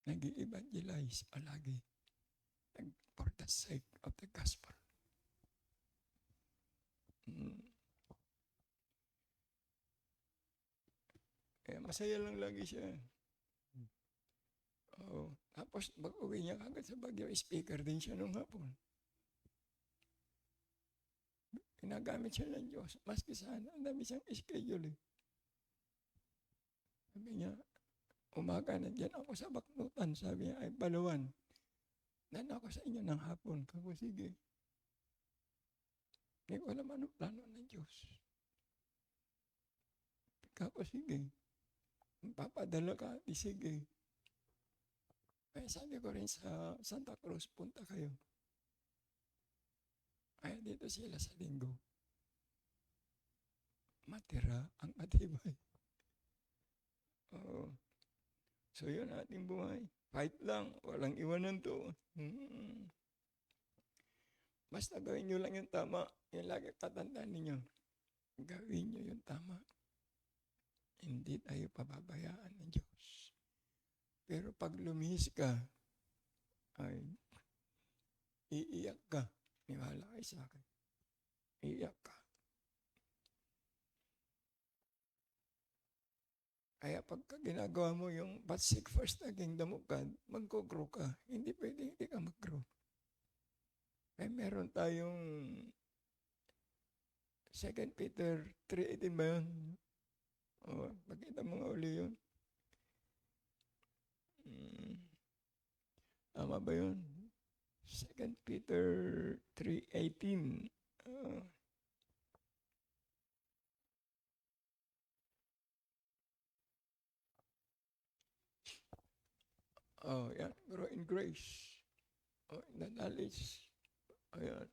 Nag-i-evangelize palagi for the sake of the gospel. Kaya masaya lang lagi siya. Tapos pag-uwi niya kagad sa Baguio, speaker din siya nung hapon. Pinagamit siya ng Diyos. Maski sana, ang dami siyang schedule eh. Sabi niya, umaga na dyan ako sa Baknutan. Sabi niya, ay Palawan. Dan ako sa inyo ng hapon. Kako, sige. Hindi ko alam anong plano ng Diyos. Kako, sige. Papadala ka, di sige. Kaya sabi ko rin sa Santa Cruz, punta kayo. Kaya dito sila sa linggo. Matira ang matibay. So yun ating buhay. Fight lang, walang iwanan to. Basta gawin nyo lang yung tama. Yung lagi tatandaan ninyo. Gawin nyo yung tama. Hindi tayo pababayaan ng Diyos. Pero pag lumihis ka, ay iiyak ka. Niwala kayo sa akin. Iiyak ka. Kaya pagka ginagawa mo yung but seek first the kingdom of God, mag-grow ka. Hindi pwede hindi ka mag-grow. Kaya meron tayong 2 Peter 3:18 ba yun? Pakita mo nga uli yun. Tama ba yun? 2 Peter 3:18. Yan. Grow in grace. In the knowledge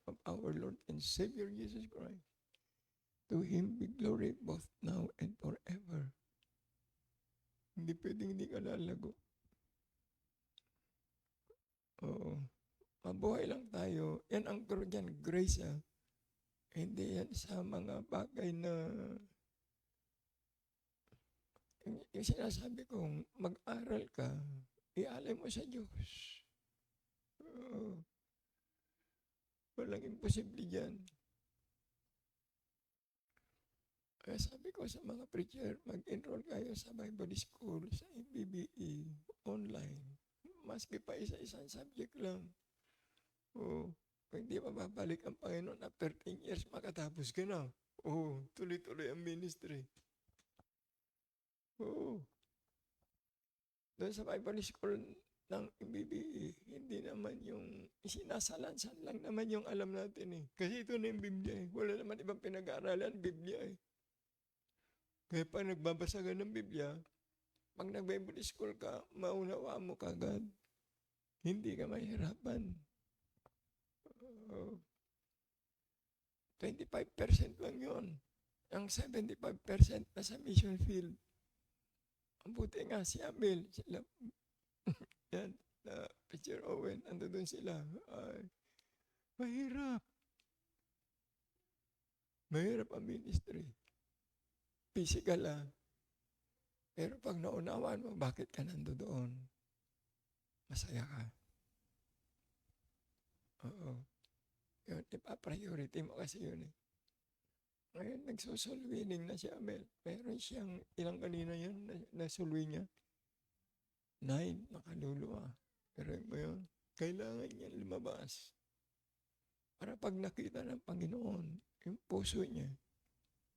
of our Lord and Savior Jesus Christ. To Him be glory both now and forever. Hindi pwedeng hindi ka lalago. Mabuhay lang tayo. Yan ang grace. Hindi yan sa mga bagay na yung sinasabi kong mag-aral ka, ialay mo sa Diyos. Walang imposible dyan. Kaya sabi ko sa mga preacher, mag-enroll kayo sa Bible School, sa MBBE, online. Maski pa isa-isang subject lang. Kung hindi mababalik ang Panginoon after 10 years, makatapos ka na. Tuloy-tuloy ang ministry. doon sa Bible School ng MBBE, hindi naman yung sinasalansan lang naman yung alam natin eh. Kasi ito na yung Biblia eh. Wala naman ibang pinag-aaralan, Biblia eh. Kaya pag nagbabasa ka ng Biblia, pag nag-Bible School ka, maunawa mo kagad. Hindi ka mahirapan. Uh, 25% lang yun. Ang 75% nasa mission field. Ang buti nga si Abel, sila, yan, Preacher Owen, ando doon sila. Ay, mahirap. Mahirap ang ministry. Physical Pero pag naunawaan mo, bakit ka nando doon? Masaya ka. Oo. Yun, ipa-priority mo kasi yun eh. Ngayon, nagsusulwining na si Abel. Meron siyang, ilang kanina yun, nasulwi niya? 9, nakaluluwa. Pero mo yun, kailangan niya lumabas. Para pag nakita ng Panginoon, yung puso niya,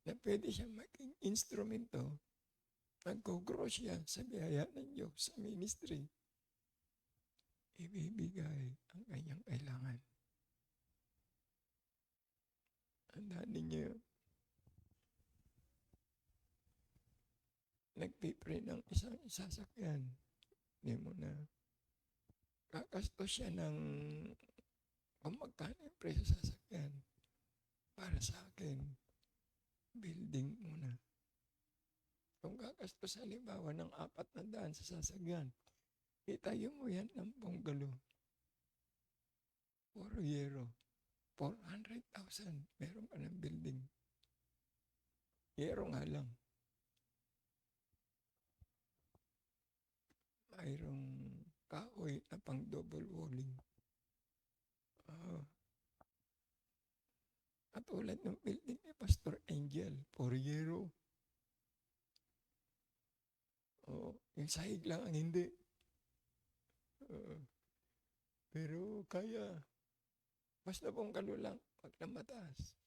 na pwede siyang maging instrumento, nag-grow siya sa biyaya ng Diyos sa ministry, ibibigay ang kanyang kailangan. Andaan ninyo yun. Nagpipre ng isang sasakyan. Hindi mo na. Kakastos siya ng kung magkano yung presyo sa sasakyan. Para sa akin, building muna. Kung kakastos halimbawa ng 400 sa sasakyan, itayo mo yan ng bungalow. Puro yero. 400,000. Meron ka ng building. Yero nga lang. Mayroong kahoy na pang double walling. Katulad ng building ni Pastor Angel, Poriero. Yung sahig lang ang hindi. Pero kaya, basta pong kalo lang, pag na mataas,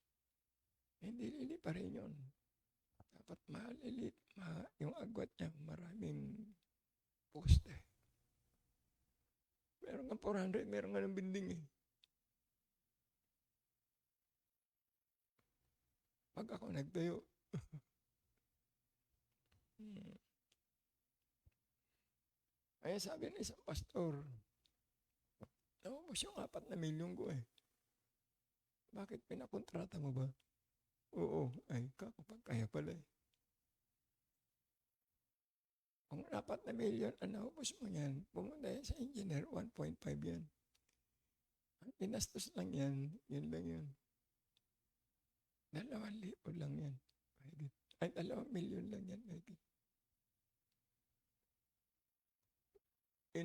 hindi lili pa rin yun. Dapat malilit, yung agwat niya, maraming poste. Meron nga 400, meron nga ng building eh. Pag ako nagtayo. Kaya sabi ng isang pastor, naubos yung 4 na milyon ko eh. Bakit pinakontrata mo ba? Oo, ay kakapag kaya pala eh. Kung 4 na milyon ang naubos mo yan, pumunta yan sa engineer, 1.5 yan. Ang pinastos lang yan, yun lang yun. 2,000 lang yan. Ay, 2 milyon lang yan.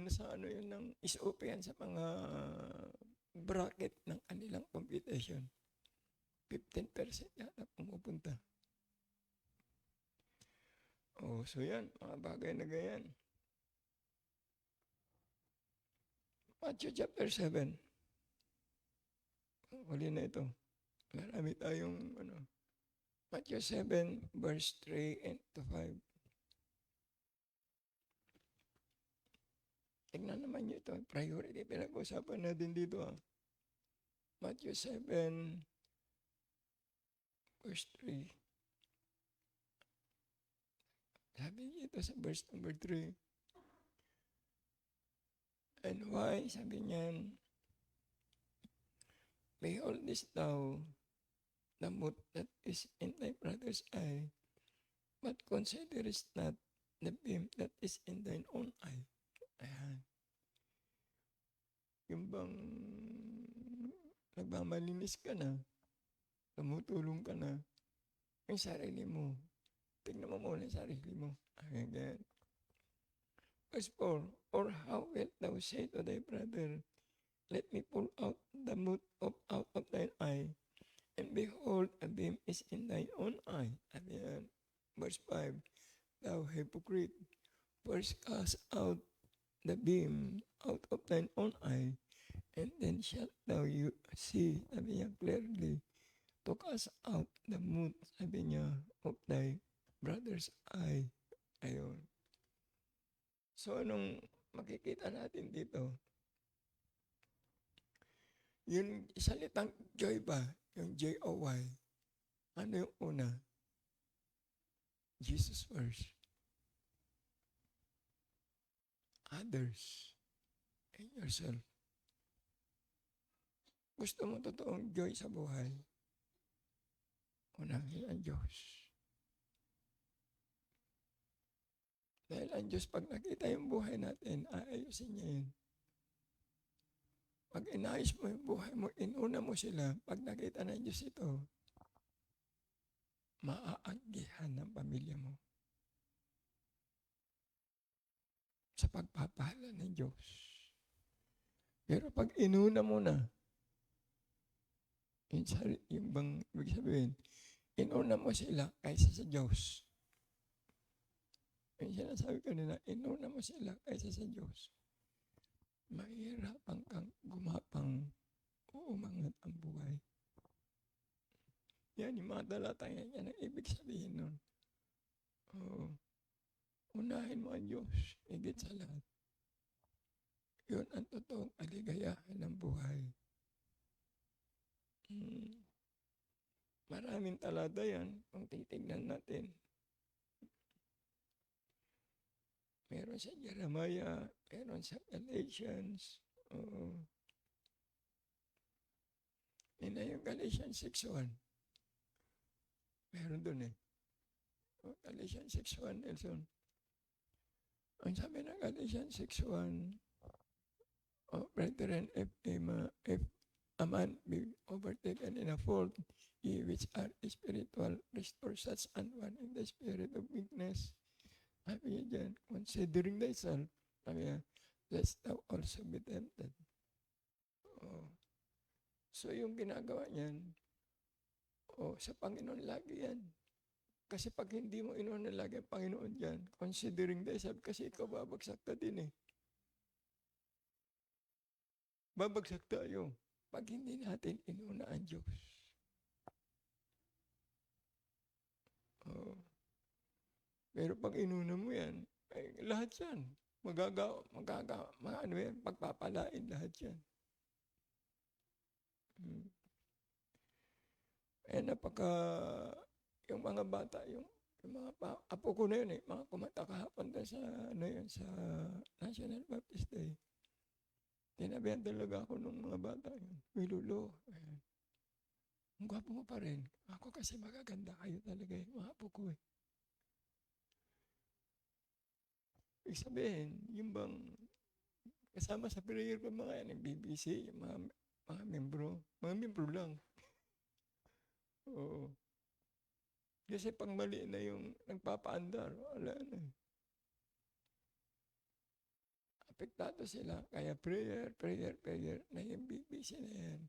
Sa ano yun ng SOP yan sa mga bracket ng kanilang computation. 15% yata pumupunta. So yan, mga bagay na ganyan. Matthew chapter 7. Huli na ito. Marami tayong Matthew 7 verse 3 and to 5. Tingnan naman nyo ito. Priority pinag-usapan natin dito. Matthew 7 verse 3. Sabi niya ito sa verse number 3. And why? Sabi niyan, behold this thou, the mote that is in thy brother's eye, but considerest not the beam that is in thine own eye. Ayan. Yung bang nagmamalinis ka na, tumutulong ka na, yung sarili mo, tignan mo muna yung sarili mo. Ayan. Verse 4, or how wilt thou say to thy brother, let me pull out the mote out of thine eye, and behold, a beam is in thine own eye. Ayan. Verse 5, thou hypocrite, first cast out the beam out of thine own eye, and then shalt thou see, sabi niya clearly, to cast out the mote, sabi niya, of thy brother's eye. Ayun. So, anong makikita natin dito? Yung salitang joy ba? Yung J-O-Y. Ano yung una? Jesus first. Others. And yourself. Gusto mo totoong joy sa buhay? Unahin ang Diyos. Dahil ang Diyos, pag nakita yung buhay natin, aayusin niya yun. Pag inayos mo yung buhay mo, inuna mo sila, pag nakita ng Diyos ito, maaanggihan ng pamilya mo sa pagpapahala ng Diyos. Pero pag inuna mo na, yung bang ibig sabihin, inuna mo sila kaysa sa Diyos. Yung sinasabi ko nila, inuna mo sila kaysa sa Diyos. Mahirapan kang gumapang umangat ang buhay. Yan, yung mga talataya yan ang ibig sabihin nun. Unahin mo ang Diyos, higit sa lahat. Yun ang totoong aligayahan ng buhay. Maraming talata yan kung titignan natin. Meron sa Jeremiah, meron sa Galatians. Yun na yung Galatians 6:1. Meron dun eh. Galatians 6:1, Nelson. Ang sabi ng Galatians 6:1, brethren, if a man be overtaken in a fault, ye which are spiritual, restore such an one in the spirit of weakness. Sabi niya dyan, considering thyself, sabi niya, lest thou also be tempted. So yung ginagawa niyan, sa Panginoon lagi yan. Kasi pag hindi mo inuuna lagi ang Panginoon dyan, considering thyself, kasi ikaw babagsak ka din eh. Babagsak tayo pag hindi natin inuuna ang Diyos. Pero pag inuna mo yan, ay lahat yan. Pagpapalain lahat yan. Yung mga bata, yung mga apo ko na yun eh, mga kumanta kahapon sa National Baptist Day. Tinabihan talaga ako ng mga bata yun. Uy, Lolo, ang gwapo mo pa rin. Ako kasi magaganda kayo talaga eh, mga apo ko eh. Ibig sabihin, yung bang kasama sa prayer ko mga yan, BBC, yung mga membro lang. Oo. Kasi pang mali na yung nagpapaandar, wala na. Apektado sila, kaya prayer na yung BBC na yan.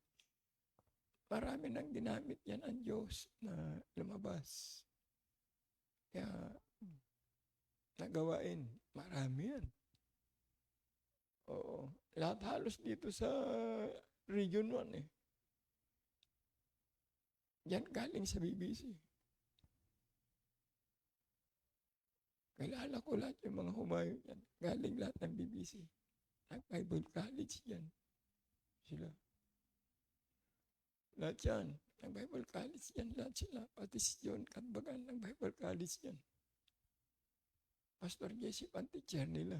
Marami nang ginamit yan ang Diyos na lumabas. Kaya, nagawain, marami yan. Oo. Lahat halos dito sa Region 1 eh. Yan galing sa BBC. Kilala ko lahat yung mga humayo yan. Galing lahat ng BBC. Nag-Bible College yan. Sila. Lahat yan. Nag-Bible College yan. Lahat sila. Pati si John Katbagan ng Bible College yan. Pastor Jesse Panticher nila.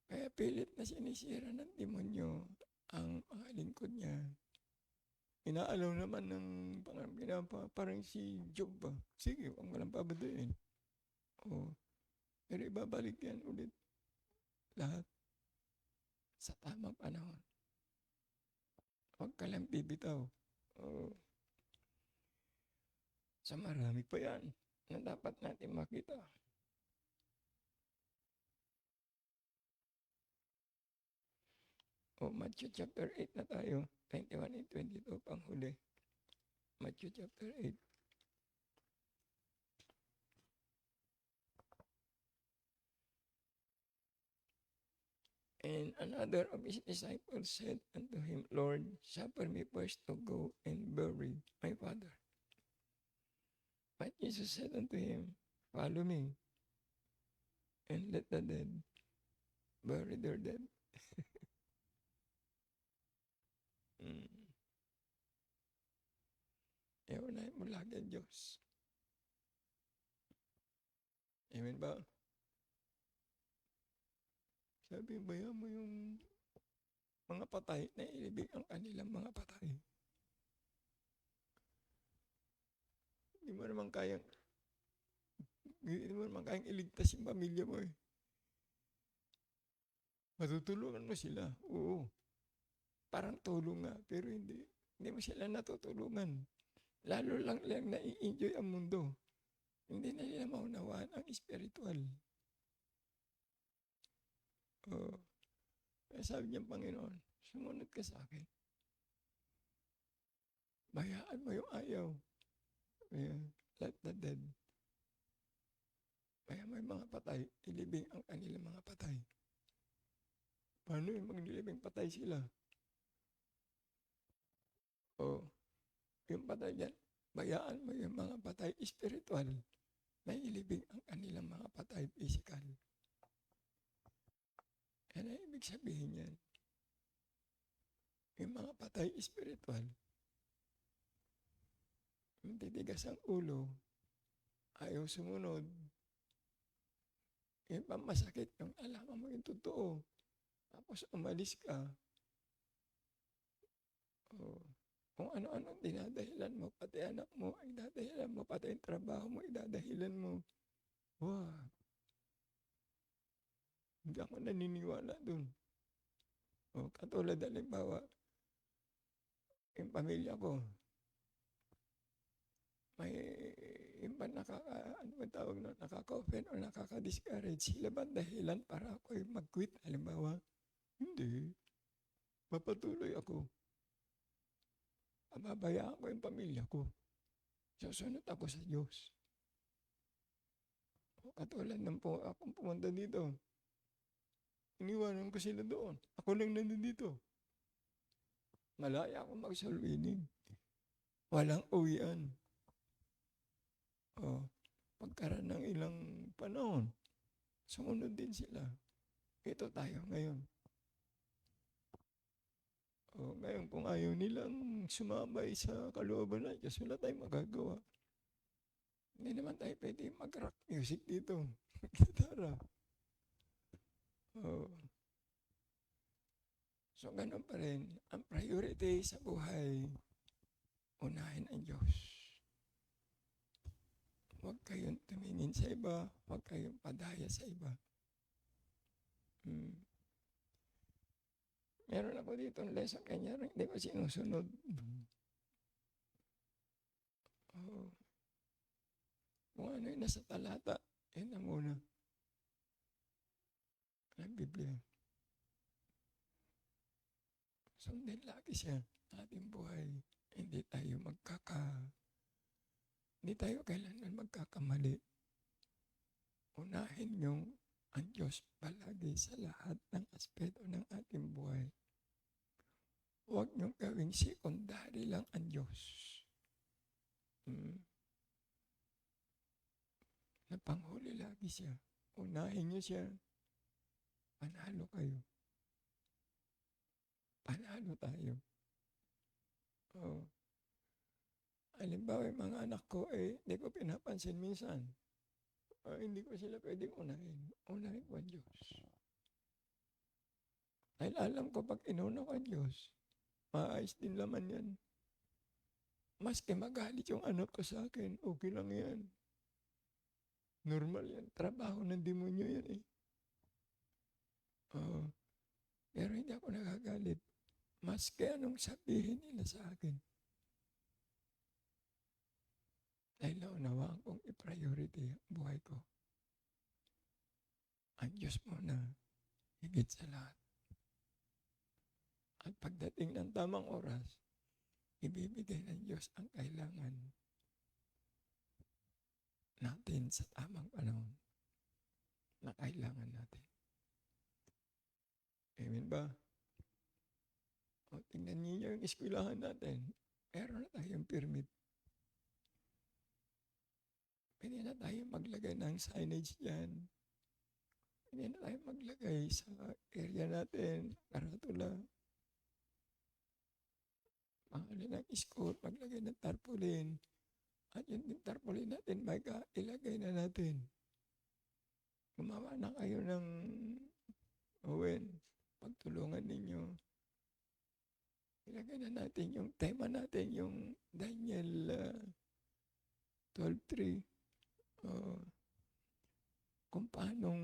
Kaya pilit na sinisira ng demonyo ang mga lingkod niya. Inaalaw naman ng parang si Job ba? Sige, ang walang pabaduin. Pero ibabalik yan ulit. Lahat. Sa tamang panahon. Huwag ka lang bibitaw. So marami pa yan na dapat natin makita. Matthew chapter 8 na tayo. 21 and 22 pang huli. Matthew chapter 8. And another of his disciples said unto him, Lord, suffer me first to go and bury my father. But Jesus said unto him, Follow me, and let the dead bury their dead. Mm. Unahin mo lagi ang Diyos. Amen ba? Sabi, bayan mo yung mga patay na ilibig ang kanilang mga patay. Hindi mo naman kayang iligtas yung pamilya mo eh. Matutulungan mo sila. Oo. Parang tulong nga, pero hindi mo sila natutulungan. Lalo lang nai-enjoy ang mundo. Hindi na nila maunawaan ang spiritual. Kaya sabi niya, Panginoon, sumunod ka sa akin. Bayaan mo yung ayaw. Let the dead. Bayaan mo yung mga patay. Ilibing ang kanilang mga patay. Paano yung maglilibing patay sila? Yung patay dyan, bayaan mo yung mga patay spiritual na ilibing ang kanilang mga patay physical. Yan ang ibig sabihin yan. Yung mga patay spiritual, yung titigas ang ulo, ayaw sumunod, yung pamasakit, yung alaman mo yung totoo, tapos umalis ka, kung ano-ano dinadahilan mo, pati anak mo, idadahilan mo, pati yung trabaho mo, idadahilan mo. Wow. Hindi ako naniniwala dun. Katulad, halimbawa, yung pamilya ko, may yung ba nakaka-open o nakaka-discourage, sila ba dahilan para ako mag-quit? Halimbawa, hindi. Papatuloy ako. Pababayaan ko yung pamilya ko. Susunod ako sa Diyos. Katulad ng akong pumunta dito. Iniwanan ko sila doon. Ako lang nandito. Malaya akong mag-soul winning. Walang uwian. Pagkaroon ng ilang panahon, sumunod din sila. Ito tayo ngayon. Ngayon kung ayaw nilang sumabay sa kalooban ng Diyos, wala tayong magagawa. Hindi naman tayo pwede mag-rock music dito. Gitara. So ganun pa rin, ang priority sa buhay, unahin ang Diyos. Huwag kayong tumingin sa iba, huwag kayong padaya sa iba. Meron ako dito ang lesson, kanya rin hindi ko sinusunod. Kung ano yung nasa talata, yun na muna. Ang Biblia. Sundin lagi siya ating buhay. Hindi tayo kailanman magkakamali. Unahin yung ang Diyos palagi sa lahat ng aspeto ng ating buhay. Huwag niyong gawing sekundary lang ang Diyos. Napanghuli lagi siya. Unahin niyo siya. Panalo kayo. Panalo tayo. Halimbawa, yung mga anak ko, hindi ko pinapansin minsan. Hindi ko sila pwedeng unahin. Unahin ko ang Diyos. Dahil alam ko, pag inuna ko ang Diyos, maayos din laman yan. Maski magalit yung anak ko sa akin, okay lang yan. Normal yan. Trabaho ng demonyo yan eh. Pero hindi ako nagagalit. Maski anong sabihin nila sa akin. Dahil naunawaan kong i-priority ang buhay ko. Ang Diyos muna, higit sa lahat. At pagdating ng tamang oras, ibibigay ng Diyos ang kailangan natin sa tamang panahon na kailangan natin. Amen ba? Tingnan niyo yung eskwelahan natin. Meron na tayong permit. Pwede na tayo maglagay ng signage dyan. Pwede na tayo maglagay sa area natin, karatula. Pangalan ng school, maglagay ng tarpaulin. At yun din tarpaulin natin, ilagay na natin. Gumawa na kayo ng Owen, pagtulungan ninyo. Ilagay na natin yung tema natin, yung Daniel 12:3. Kung paanong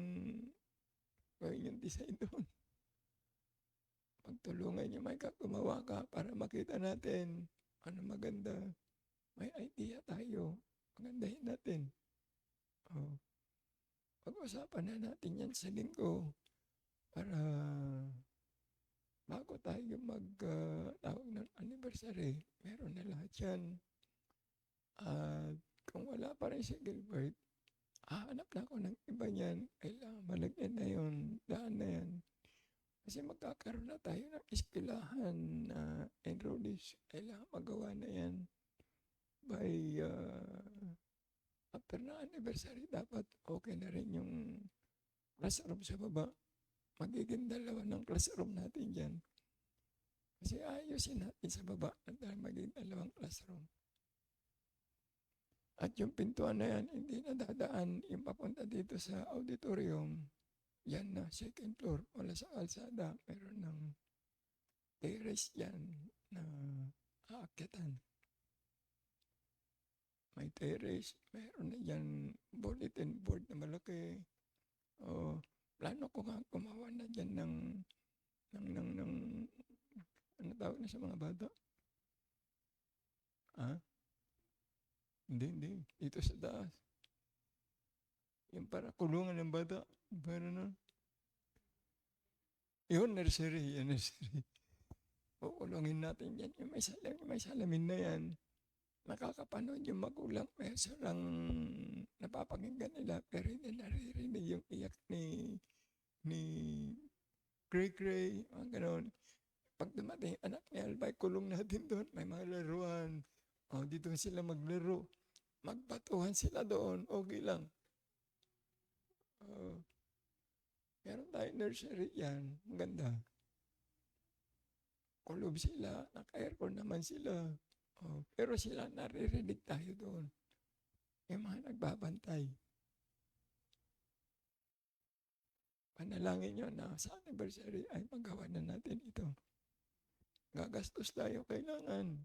gawin yung design doon. Pagtulungan nyo, may gumawa ka para makita natin ano maganda. May idea tayo. Magandahin natin. Pag-usapan na natin yan sa linggo para bago tayo tawag ng anniversary, meron na lahat yan. At kung wala pa rin si Gilbert, hahanap na ako ng iba niyan. Kailangan malagyan na yun, daan na yan. Kasi magkakaroon na tayo ng eskwelahan na enrollees. Kailangan magawa na yan by after na anniversary. Dapat okay na rin yung classroom sa baba. Magiging 2 ng classroom natin dyan. Kasi ayusin natin sa baba at magiging 2 classroom. At yung pintuan na yan, hindi na dadaan yung papunta dito sa auditorium. Yan na, 2nd floor. Wala sa kalsada. Meron ng terrace yan na aakyatan. May terrace. Meron na yan bulletin board na malaki. Plano ko nga gumawa na dyan ng ano tawag na sa mga bata? Hindi. Dito sa taas. Yung para kulungan ng bata. Pero na. Yun, nursery. Kukulungin natin yan. Yung may salamin na yan. Nakakapanood yung magulang. May sarang napapakinggan nila. Pero hindi naririnig yung iyak ni Cray. Mga ganon. Pag dumating anak ni Albay, kulong natin doon. May mga laruan. Dito sila maglaro. Magbatuhan sila doon. Okay lang. Meron tayo nursery yan. Maganda. Kulob sila. Naka-aircon naman sila. Pero sila naririnig tayo doon. Yung mga nagbabantay. Panalangin nyo na sa anniversary ay magawa na natin ito. Gagastos tayo kailangan.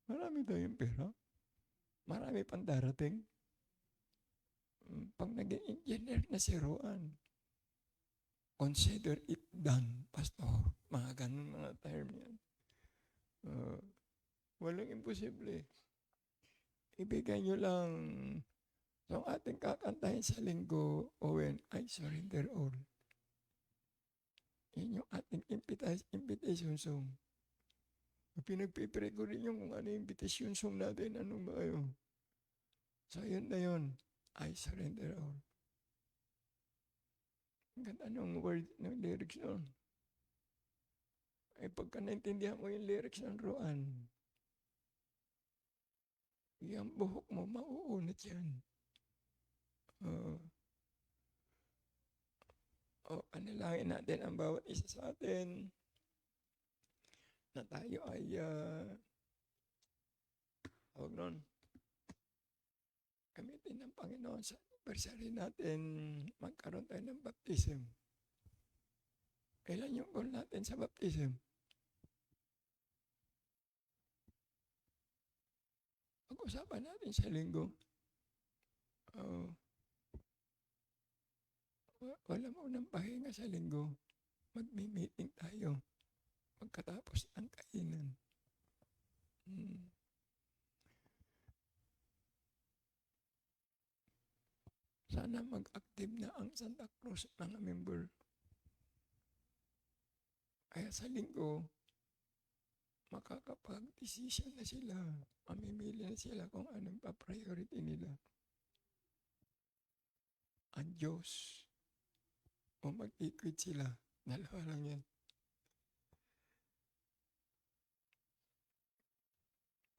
Marami tayong pera. Marami pang darating. Pag naging engineer na si Roan, consider it done, pastor. Mga ganun mga term yan. Walang imposible. Ibigay nyo lang. So, ating kakantahin sa linggo, Owen, I surrender all. Yan yung ating invitation song. Pinagpipray ko rin yung kung ano yung invitation song natin, anong ba kayo. So, yun na yun. I surrender all. Ang ganda ng word, ng lyrics doon. Ay pagka naintindihan mo yung lyrics ng Roan, yung buhok mo, mauunat yan. Panalangin natin ang bawat isa sa atin na tayo ay huwag nun. Gamitin ng Panginoon sa anniversary natin, magkaroon tayo ng baptism. Kailan yung goal natin sa baptism? Pag-usapan natin sa linggo. Wala mo nang pahinga sa linggo. Magmi-meeting tayo. Pagkatapos ng kainan. Sana mag-active na ang Santa Cruz mga member. Kaya sa linggo, makakapag-decision na sila. Mamimili na sila kung anong pa-priority nila. Ang Diyos. O mag-equate sila. Dalawa lang yan.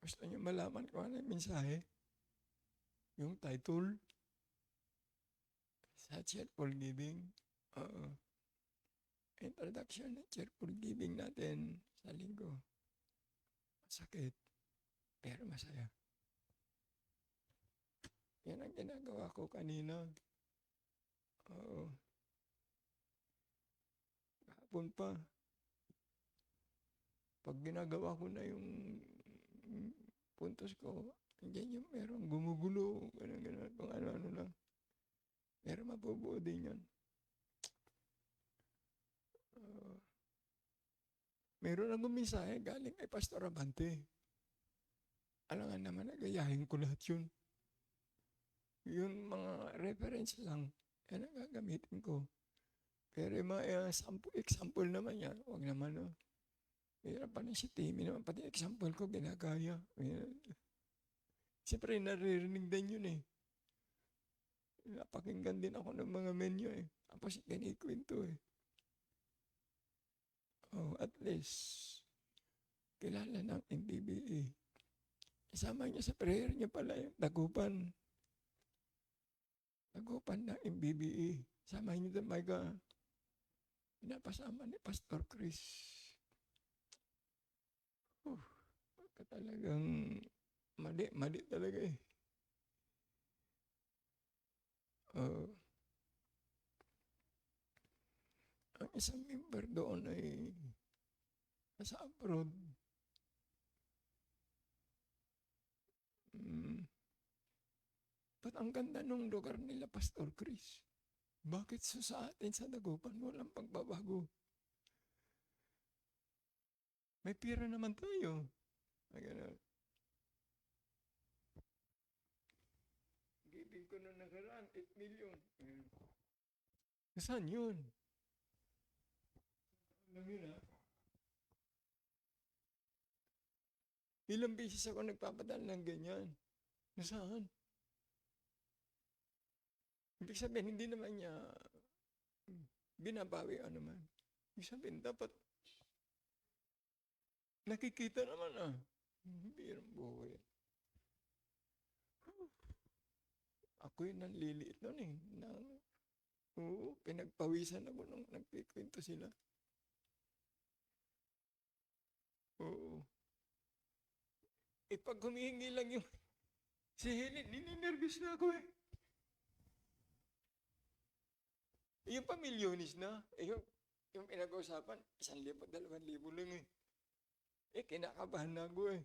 Gusto niyo malaman kung ano yung mensahe? yung title sa cheerful giving. Oo. Introduction ng cheerful giving natin sa linggo. Masakit, pero masaya. Yan ang ginagawa ko kanina. Oo. Kahapon pa. Pag ginagawa ko na yung puntos ko, andyan yung merong gumugulo, gano'n, kung ano-ano lang. Pero mabubuo din yan. Meron akong mensahe galing kay Pastor Abante. Alangan naman, nagayahin ko lahat yun. Yung mga reference lang, yan ang gagamitin ko. Pero yung mga example naman yan, huwag naman, no. Mayroon pa na si Timmy naman, pati example ko, ginagaya. Siyempre, naririnig din yun eh. Napakinggan din ako ng mga menu eh. Tapos kinikwento eh. Oh, at least, kilala ng MBBE. Isama niya sa prayer niya pala yung tagupan. Tagupan ng MBBE. Sama niyo doon, Micah. Pinapasama ni Pastor Chris. Talagang mali talaga eh. Ang isang member doon ay nasa abroad. Ba't ang ganda nung lugar nila, Pastor Chris? Bakit sa atin sa Dagupan walang pagbabago? May pira naman tayo. Ay, gano'n. Giving ko nung nakaraan, 8 million. Saan yun? Alam yun ha? Ilang beses ako nagpapadala ng ganyan. Saan? Ibig sabihin, hindi naman niya binabawi ano man. Ibig sabihin, dapat nakikita naman ah. Birang buhay. Ako'y nanliliit nun eh. Oo, pinagpawisan ako nung nagkikwento sila. Oo. Pag humihingi lang yung si Helen, nininervous na ako eh. Yung pamilyonis na, yung pinag-uusapan, 1,000, 2,000 lang eh. Kinakabahan na ako eh.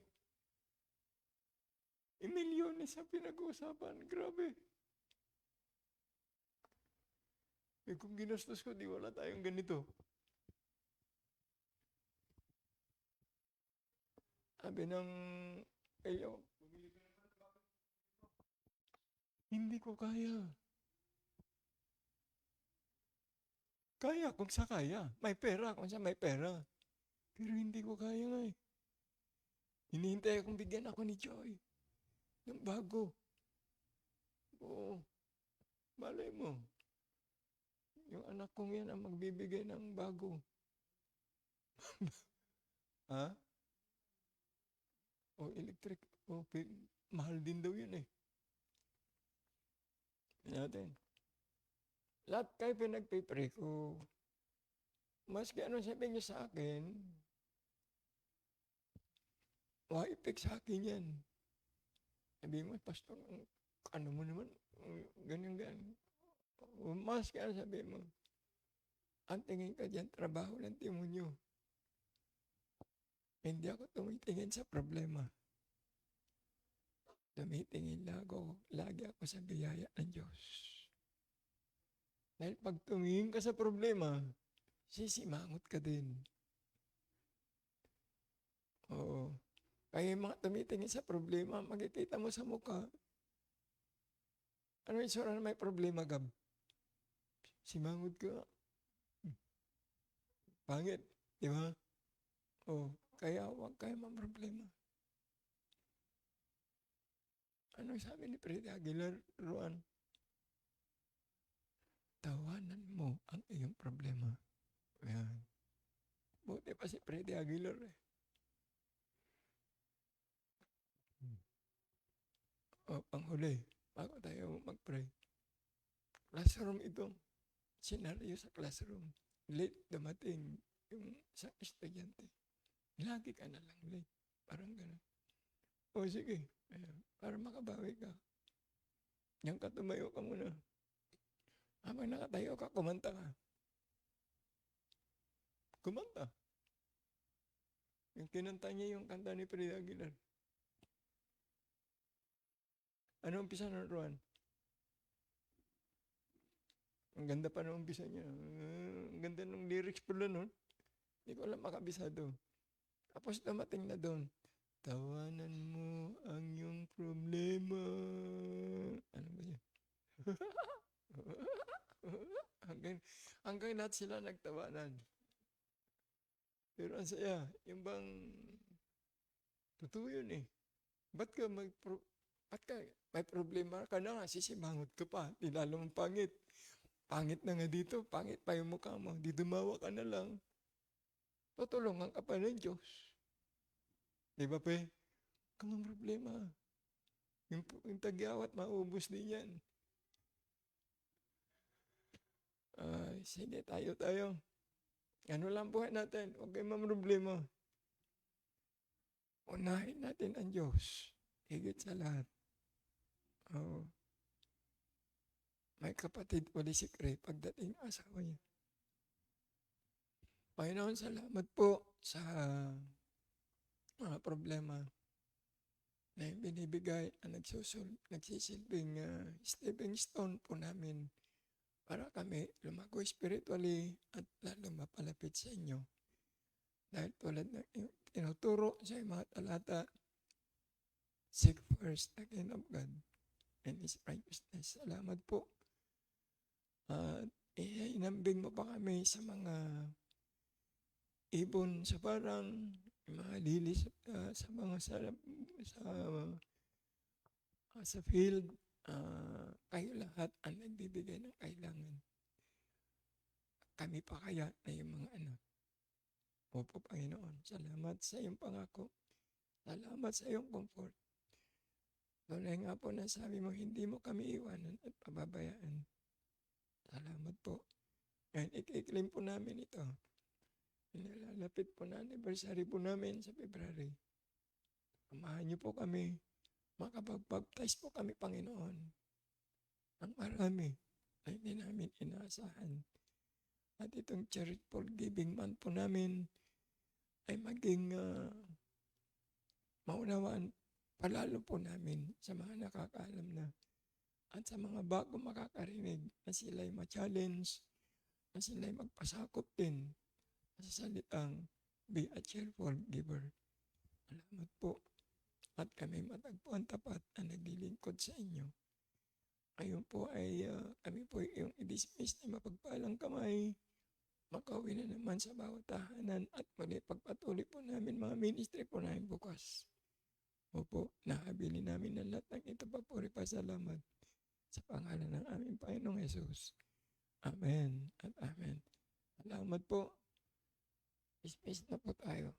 Milyones ang pinag-uusapan, grabe. Kung ginastos ko, di wala tayong ganito. Sabi ng, hindi ko kaya. Kaya kung sa kaya. May pera kung sa may pera. Pero hindi ko kaya nga eh. Hinihintay akong bigyan ako ni Joy ng bago. Oo. Malay mo. Yung anak kong yan ang magbibigay ng bago. Ha? O electric. O mahal din daw yun eh. Natin. Lahat kayo pinagpipray ko. Maski anong sabihin niyo sa akin, ipik sa akin yan. Sabi mo, Pastor, ano mo naman, ganyan. Maski ano sabihin mo, ang tingin ka dyan, trabaho ng timonyo. Hindi ako tumitingin sa problema. Tumitingin lagi ako sa biyaya ng Diyos. Dahil pag tumingin ka sa problema, sisimangot ka din. Oo. Kaya yung mga tumitingin sa problema, makikita mo sa mukha. Ano yung sura na may problema, Gab? Simangot ka. Pangit, di ba? Kaya huwag kayo problema. Ano sabi ni Freddy Aguilar, Ruan? Tawanan mo ang iyong problema. Ayan. Buti pa si Freddy Aguilar eh. Panghuli. bago tayo mag-pray. Classroom ito. Senaryo sa classroom. Late dumating yung isang estudyante. Lagi ka na lang late. Parang gano'n. O sige, para makabawi ka. Yan ka, tumayo ka muna. Habang nakatayo ka, kumanta ka. Kumanta. Yung kinanta niya yung kanta ni Frida Aguilar. Ano umpisa ng Ruan? Ang ganda pa ng umpisa niya. Ang ganda ng lyrics pala nun. Hindi ko alam makabisado. Tapos dumating na doon. Tawanan mo ang iyong problema. Ano ba yun? hanggang lahat sila nagtawanan. Pero ang saya, yung bang totoo yun eh. Ba't ka may problema ka na nga, sisimangot ka pa, di lalo mong pangit. Pangit na nga dito, pangit pa yung mukha mo, di dumawa ka na lang. Tutulungan ka pa ng Diyos. Di ba pe? Kung ang problema, yung tagyawat, maubos din yan. Sige, tayo. Ano lang buhay natin, huwag kayong mamroblema. Unahin natin ang Diyos. Higit sa lahat. May kapatid uli si Cray pagdating ng asawa niya. Panginoon, salamat po sa mga problema na binibigay ang nagsisilbing stepping stone po namin para kami lumago spiritually at lalo mapalapit sa inyo. Dahil tulad ng tinuturo sa mga talata, seek first the kingdom of God and His righteousness. Salamat po. At inambing mo pa kami sa mga ibon sa parang, mga lilis sa mga sa field. Kayo lahat ang nagbibigay ng kailangan. Kami pa kaya na yung mga anak. Opo, Panginoon, salamat sa iyong pangako. Salamat sa iyong comfort. Tunay nga po na sabi mo, hindi mo kami iwanan at pababayaan. Salamat po. Ngayon, i-claim po namin ito. Nilalapit po na anniversary po namin sa February. Amahan niyo po kami. Makapag-baptize po kami, Panginoon. Ang marami na hindi namin inaasahan. At itong charitable giving month po namin ay maging maunawaan palalo po namin sa mga nakakaalam na at sa mga bago makakarinig na sila'y ma-challenge, na sila'y magpasakop din sa salitang be a cheerful giver. Salamat po. At kami matagpuan tapat na naglilingkod sa inyo. Ngayon po ay kami po yung i-dismiss na mapagpalang kamay. Makauwi na naman sa bawat tahanan at muli pagpatuloy po namin mga ministry po namin bukas. Opo, nahabili namin ng lahat ng ito. Papuri pa salamat sa pangalan ng aming Panginoong Jesus. Amen at amen. Salamat po. Dismiss na po tayo.